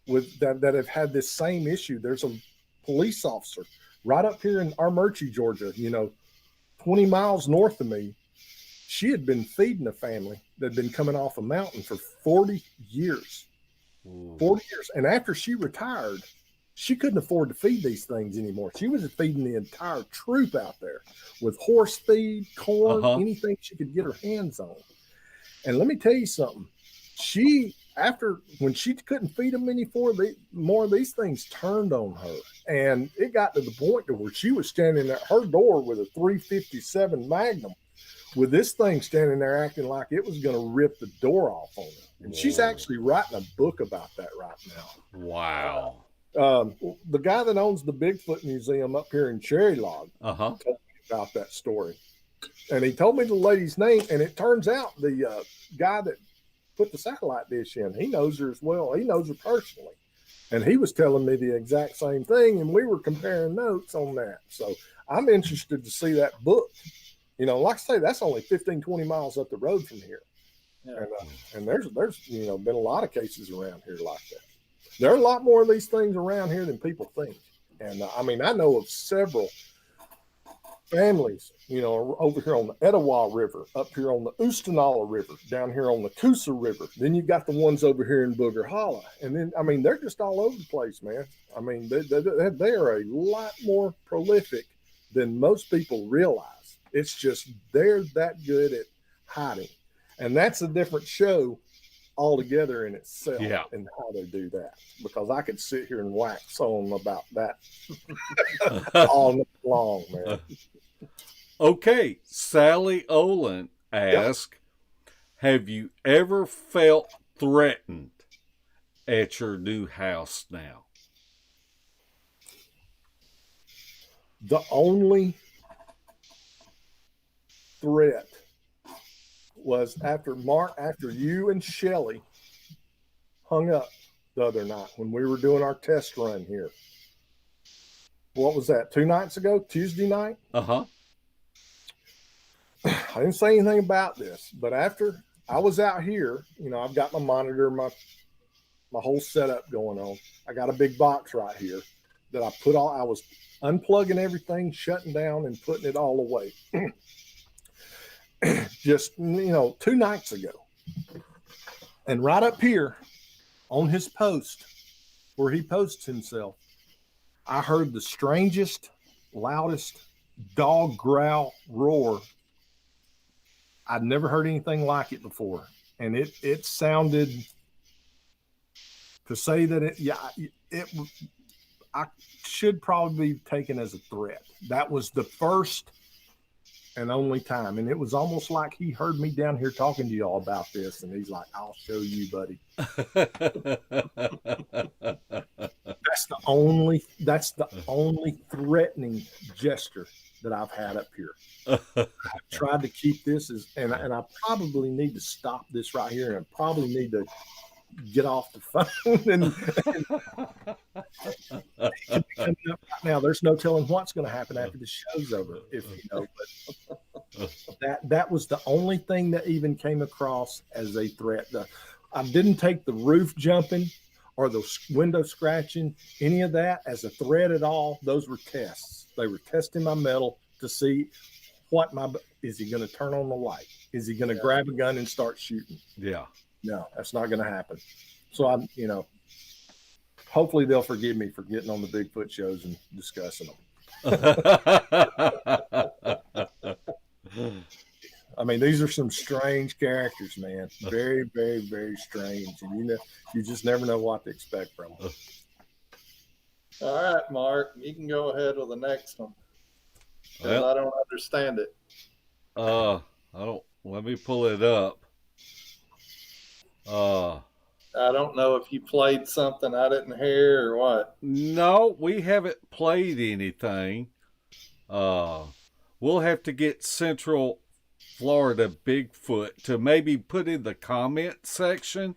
with that have had this same issue. There's a police officer right up here in Armurchie, Georgia, 20 miles north of me. She had been feeding a family that had been coming off a mountain for 40 years. Ooh. 40 years. And after she retired, she couldn't afford to feed these things anymore. She was feeding the entire troop out there with horse feed, corn, anything she could get her hands on. And let me tell you something. She after when she couldn't feed them more of these things turned on her, and it got to the point to where she was standing at her door with a 357 Magnum, with this thing standing there acting like it was going to rip the door off on her. And she's actually writing a book about that right now. Wow. The guy that owns the Bigfoot Museum up here in Cherry Log told me about that story. And he told me the lady's name, and it turns out the guy that put the satellite dish in, he knows her as well. He knows her personally. And he was telling me the exact same thing, and we were comparing notes on that. So I'm interested to see that book. You know, like I say, that's only 15, 20 miles up the road from here. Yeah. And there's been a lot of cases around here like that. There are a lot more of these things around here than people think. And I mean, I know of several families, over here on the Etowah River, up here on the Oostanala River, down here on the Coosa River. Then you've got the ones over here in Booger Hollow. And then, I mean, they're just all over the place, man. I mean, they are a lot more prolific than most people realize. It's just they're that good at hiding. And that's a different show altogether in itself, and how they do that, because I could sit here and wax on about that all night long, man. Okay, Sally Olin asked, have you ever felt threatened at your new house now? The only threat was after you and Shelly hung up the other night when we were doing our test run here. What was that, 2 nights ago? Tuesday night? Uh-huh. I didn't say anything about this, but after I was out here, I've got my monitor, my whole setup going on. I got a big box right here that I was unplugging everything, shutting down, and putting it all away. Just, 2 nights ago. And right up here on his post, where he posts himself, I heard the strangest, loudest dog growl roar. I'd never heard anything like it before. And it sounded, to say that I should probably be taken as a threat. That was the first and only time. And it was almost like he heard me down here talking to y'all about this. And he's like, I'll show you, buddy. That's the only threatening gesture that I've had up here. I've tried to keep this and I probably need to stop this right here, and I probably need to get off the phone and it could be coming up right now. There's no telling what's going to happen after the show's over, but that was the only thing that even came across as a threat. I didn't take the roof jumping or the window scratching, any of that as a threat at all. Those were tests. They were testing my metal to see is he going to turn on the light? Is he going to grab a gun and start shooting? Yeah. No, that's not going to happen. So hopefully they'll forgive me for getting on the Bigfoot shows and discussing them. I mean, these are some strange characters, man. Very, very, very strange. And you just never know what to expect from them. All right, Mark, you can go ahead with the next one. Well, I don't understand it. Let me pull it up. I don't know if you played something I didn't hear or what. No, we haven't played anything. We'll have to get Central Florida Bigfoot to maybe put in the comment section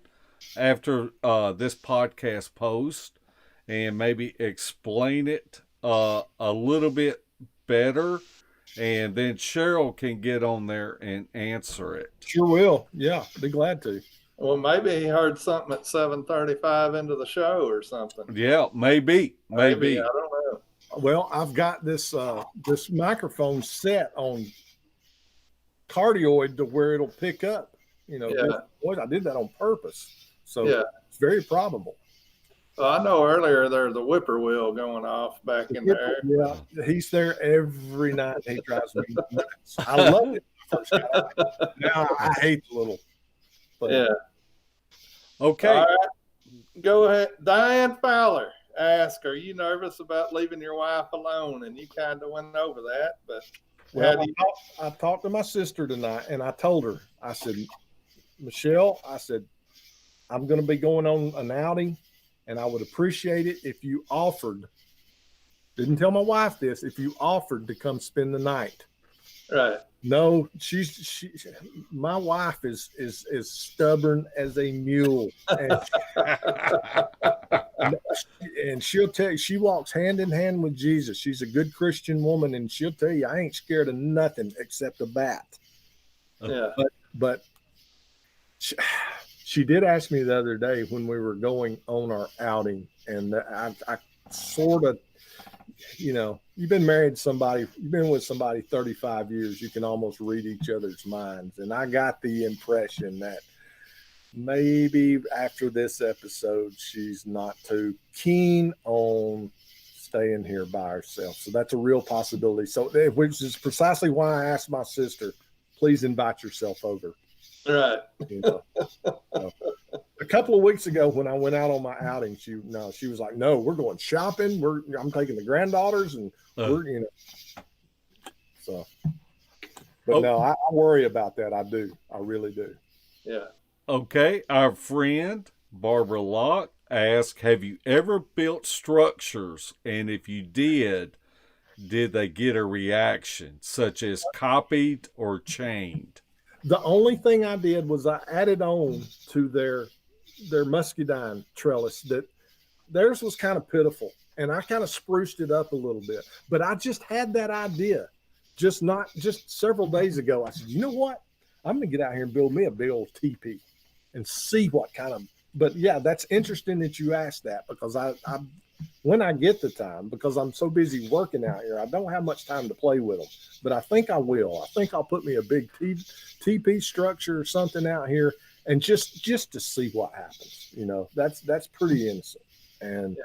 after this podcast post and maybe explain it a little bit better, and then Sheryl can get on there and answer it. Sure will. Yeah, be glad to. Well, maybe he heard something at 7:35 into the show or something. Yeah, maybe. I don't know. Well, I've got this microphone set on cardioid to where it'll pick up. I did that on purpose. So it's very probable. Well, I know earlier there's a whippoorwill going off back in there. Yeah, he's there every night. He drives me nuts. I love it. Now I hate the little. Yeah. Okay. All right. Go ahead. Diane Fowler asked, are you nervous about leaving your wife alone? And you kind of went over that, but well, I talked to my sister tonight, and I told her, I said, Michelle, I said, I'm going to be going on an outing, and I would appreciate it if you offered. Didn't tell my wife this. If you offered to come spend the night. Right. No, my wife is stubborn as a mule, and she'll tell you, she walks hand in hand with Jesus. She's a good Christian woman, and she'll tell you, I ain't scared of nothing except a bat. Yeah. But she did ask me the other day when we were going on our outing, and I sort of, you've been with somebody 35 years, you can almost read each other's minds. And I got the impression that maybe after this episode, she's not too keen on staying here by herself. So that's a real possibility. So, which is precisely why I asked my sister, please invite yourself over. Right. A couple of weeks ago when I went out on my outing, she was like, no, we're going shopping. I'm taking the granddaughters, and so, but no, I worry about that. I do. I really do. Yeah. Okay. Our friend Barbara Locke asked, have you ever built structures? And if you did they get a reaction, such as copied or chained? The only thing I did was I added on to their muscadine trellis. That theirs was kind of pitiful, and I kind of spruced it up a little bit. But I just had that idea, just several days ago. I said, you know what? I'm going to get out here and build me a big old teepee and see what kind of. But yeah, that's interesting that you asked that, because I when I get the time, because I'm so busy working out here, I don't have much time to play with them. But I think I will. I think I'll put me a big teepee structure or something out here, and just to see what happens. That's pretty innocent, and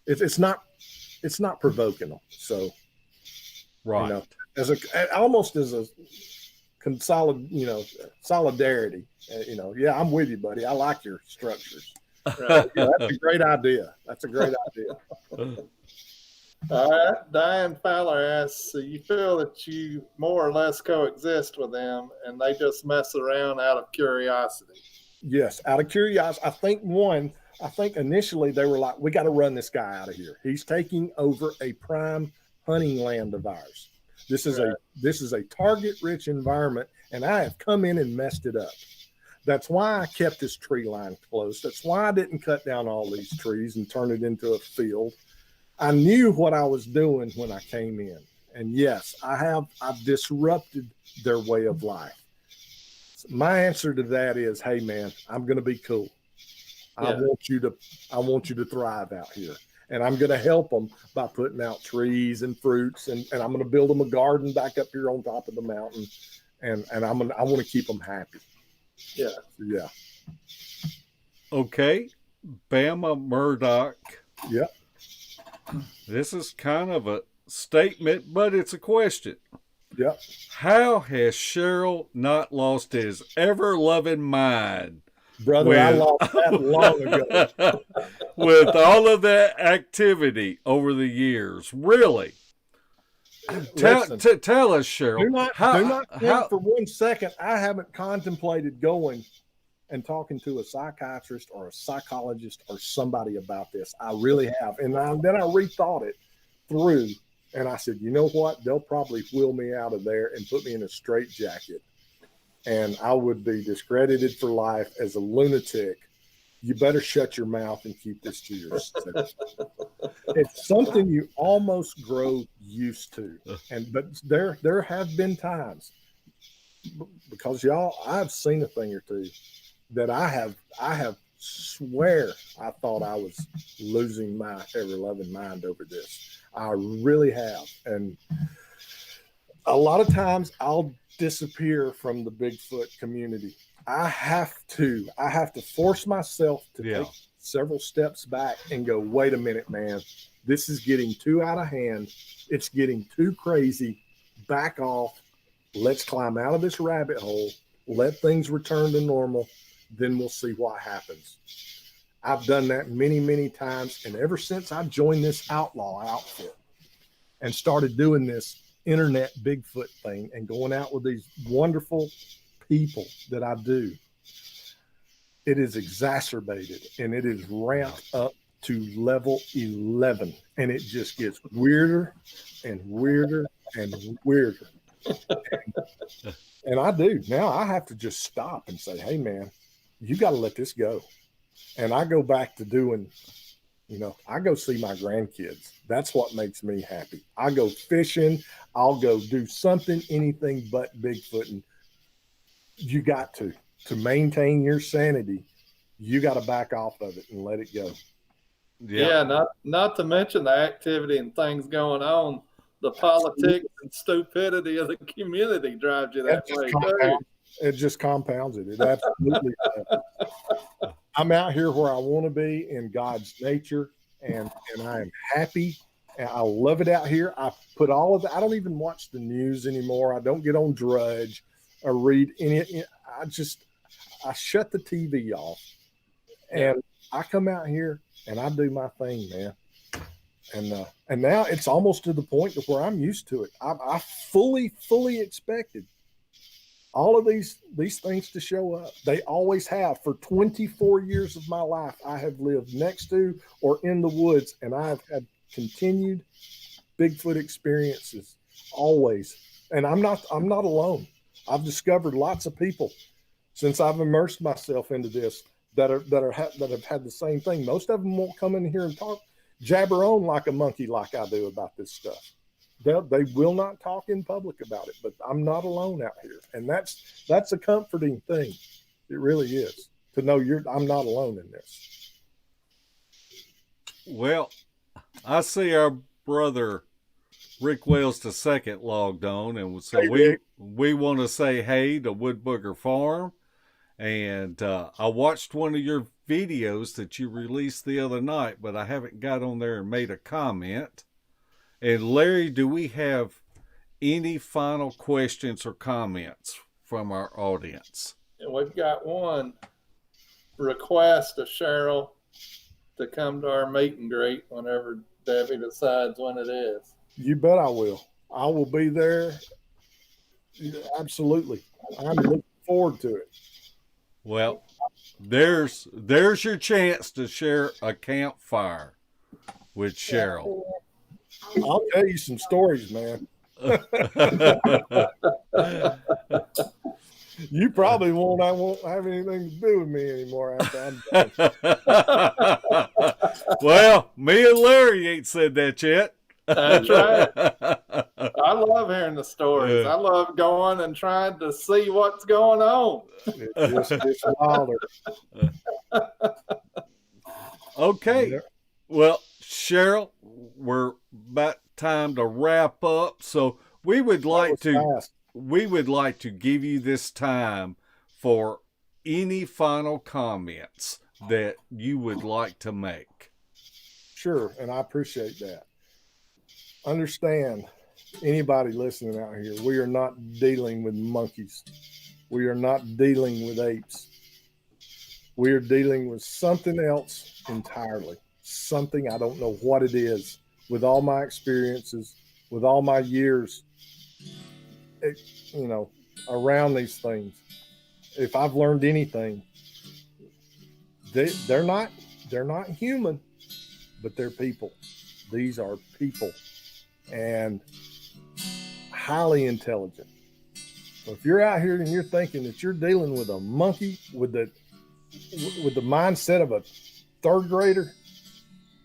it's not provoking them. So, right, almost as a solidarity. Yeah, I'm with you, buddy. I like your structures. Right. That's a great idea. All right. Diane Fowler asks, so you feel that you more or less coexist with them and they just mess around out of curiosity? Yes, out of curiosity. I think initially they were like, we got to run this guy out of here. He's taking over a prime hunting land of ours. This is a target-rich environment, and I have come in and messed it up. That's why I kept this tree line close. That's why I didn't cut down all these trees and turn it into a field. I knew what I was doing when I came in. And yes, I've disrupted their way of life. My answer to that is, hey man, I'm going to be cool. Yeah. I want you to thrive out here. And I'm going to help them by putting out trees and fruits. And I'm going to build them a garden back up here on top of the mountain. And I want to keep them happy. Yeah. Yeah. Okay. Bama Murdoch. Yep. This is kind of a statement, but it's a question. Yep. How has Sheryl not lost his ever-loving mind? Brother, I lost that long ago. With all of that activity over the years. Really? Tell us, Sheryl. Do not think for 1 second I haven't contemplated going and talking to a psychiatrist or a psychologist or somebody about this. I really have. And then I rethought it through, and I said, you know what? They'll probably wheel me out of there and put me in a straitjacket, and I would be discredited for life as a lunatic. You better shut your mouth and keep this to yourself. It's something you almost grow used to. But there have been times, because y'all, I've seen a thing or two that I have swear I thought I was losing my ever-loving mind over this. I really have. And a lot of times I'll disappear from the Bigfoot community. I have to force myself to take several steps back and go, wait a minute, man, this is getting too out of hand. It's getting too crazy. Back off. Let's climb out of this rabbit hole. Let things return to normal. then we'll see what happens. I've done that many, many times. And ever since I joined this outlaw outfit and started doing this internet Bigfoot thing and going out with these wonderful people that I do, it is exacerbated and it is ramped up to level 11. And it just gets weirder and weirder and weirder. And I do. Now I have to just stop and say, hey, man, you got to let this go. And I go back to doing, I go see my grandkids. That's what makes me happy. I go fishing. I'll go do something, anything but Bigfooting. You got to maintain your sanity. You got to back off of it and let it go. Yeah, not to mention the activity and things going on. The politics and stupidity of the community drives you that way too. It just compounds it. It absolutely does. I'm out here where I want to be in God's nature, and I am happy. And I love it out here. I put all of that. I don't even watch the news anymore. I don't get on Drudge or read any. I shut the TV off, and I come out here and I do my thing, man. And now it's almost to the point to where I'm used to it. I fully expected all of these things to show up. They always have. For 24 years of my life, I have lived next to or in the woods, and I have had continued Bigfoot experiences always. And I'm not alone. I've discovered lots of people since I've immersed myself into this that have had the same thing. Most of them won't come in here and jabber on like a monkey like I do about this stuff. They will not talk in public about it, but I'm not alone out here. And that's a comforting thing. It really is, to know I'm not alone in this. Well, I see our brother Rick Wells II logged on, and so we want to say hey to Wood Booger Farm. And I watched one of your videos that you released the other night, but I haven't got on there and made a comment. And Larry, do we have any final questions or comments from our audience? And we've got one request of Sheryl to come to our meet and greet whenever Debbie decides when it is. You bet I will. I will be there. Absolutely. I'm looking forward to it. Well, there's your chance to share a campfire with Sheryl. I'll tell you some stories, man. You probably won't. I won't have anything to do with me anymore after I'm done. Well, me and Larry ain't said that yet. That's right. I love hearing the stories. I love going and trying to see what's going on. It just gets wilder. Okay. Yeah. Well, Sheryl, we're about time to wrap up. So we would like to give you this time for any final comments that you would like to make. Sure, and I appreciate that. Understand, anybody listening out here, we are not dealing with monkeys. We are not dealing with apes. We are dealing with something else entirely. Something, I don't know what it is. With all my experiences, with all my years, around these things, if I've learned anything, they're not human, but they're people. These are people. And highly intelligent. So if you're out here and you're thinking that you're dealing with a monkey with the mindset of a third grader,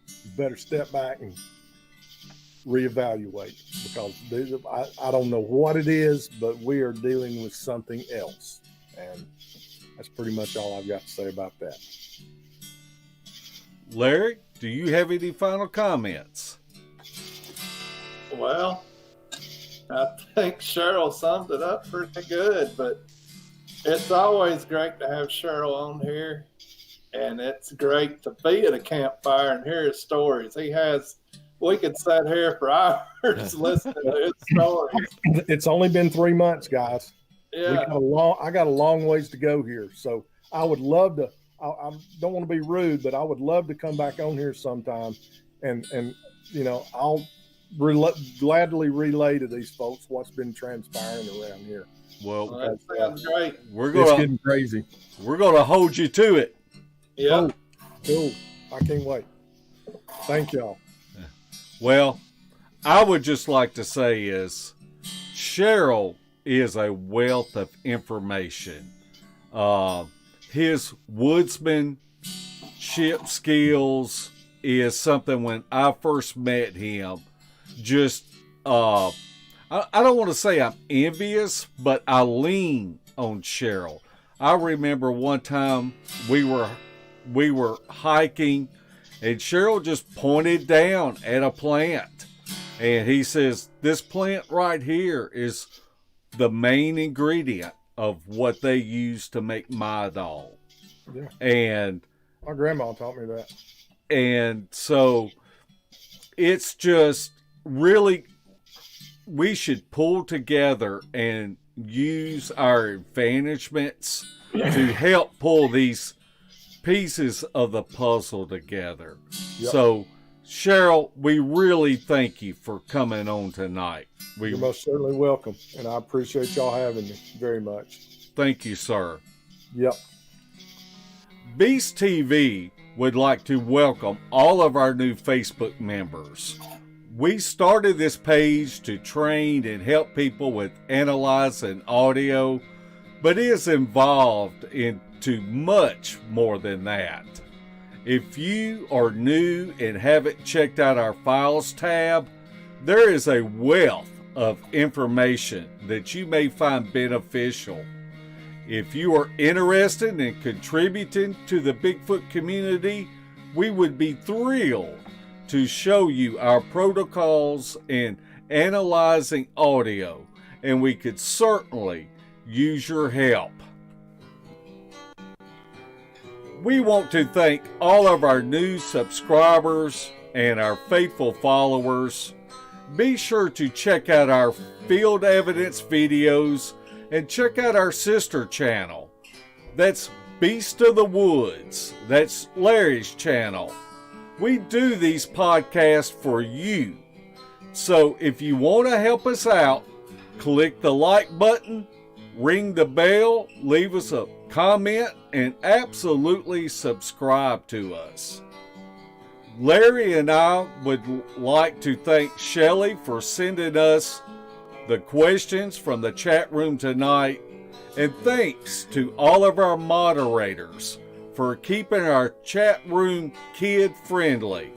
you better step back and reevaluate, because I don't know what it is, but we are dealing with something else. And that's pretty much all I've got to say about that. Larry, do you have any final comments? Well, I think Sheryl summed it up pretty good, but it's always great to have Sheryl on here, and it's great to be at a campfire and hear his stories. We could sit here for hours listening to his stories. It's only been 3 months, guys. Yeah. I got a long ways to go here, so I would love to. I don't want to be rude, but I would love to come back on here sometime, and I'll gladly relay to these folks what's been transpiring around here. Well, that sounds great. It's getting crazy. We're gonna hold you to it. Yeah. Cool. I can't wait. Thank y'all. Well, I would just like to say is Sheryl is a wealth of information. His woodsmanship skills is something when I first met him, just I don't want to say I'm envious, but I lean on Sheryl. I remember one time we were hiking, and Sheryl just pointed down at a plant, and he says, "This plant right here is the main ingredient of what they use to make Midol." Yeah. And my grandma taught me that. And so it's just really, we should pull together and use our advantagements to help pull these pieces of the puzzle together. Yep. So, Sheryl, we really thank you for coming on tonight. You're most certainly welcome, and I appreciate y'all having me very much. Thank you, sir. Yep. Beast TV would like to welcome all of our new Facebook members. We started this page to train and help people with analyzing audio, but it is involved into much more than that. If you are new and haven't checked out our files tab, there is a wealth of information that you may find beneficial. If you are interested in contributing to the Bigfoot community, we would be thrilled to show you our protocols in analyzing audio, and we could certainly use your help. We want to thank all of our new subscribers and our faithful followers. Be sure to check out our field evidence videos and check out our sister channel. That's Beast of the Woods. That's Larry's channel. We do these podcasts for you. So if you want to help us out, click the like button, ring the bell, leave us a comment, and absolutely subscribe to us. Larry and I would like to thank Shelley for sending us the questions from the chat room tonight, and thanks to all of our moderators for keeping our chat room kid friendly.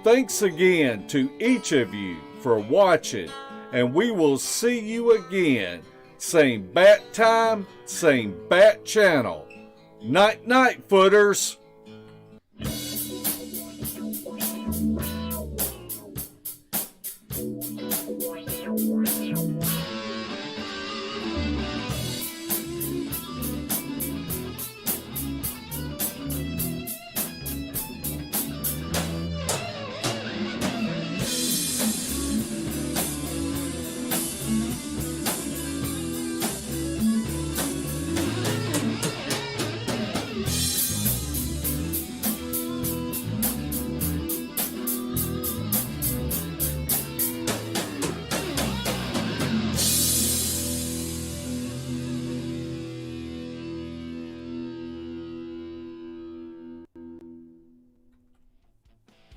Thanks again to each of you for watching, and we will see you again. Same bat time, same bat channel. Night night, footers.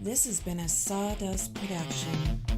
This has been a Sawdust production.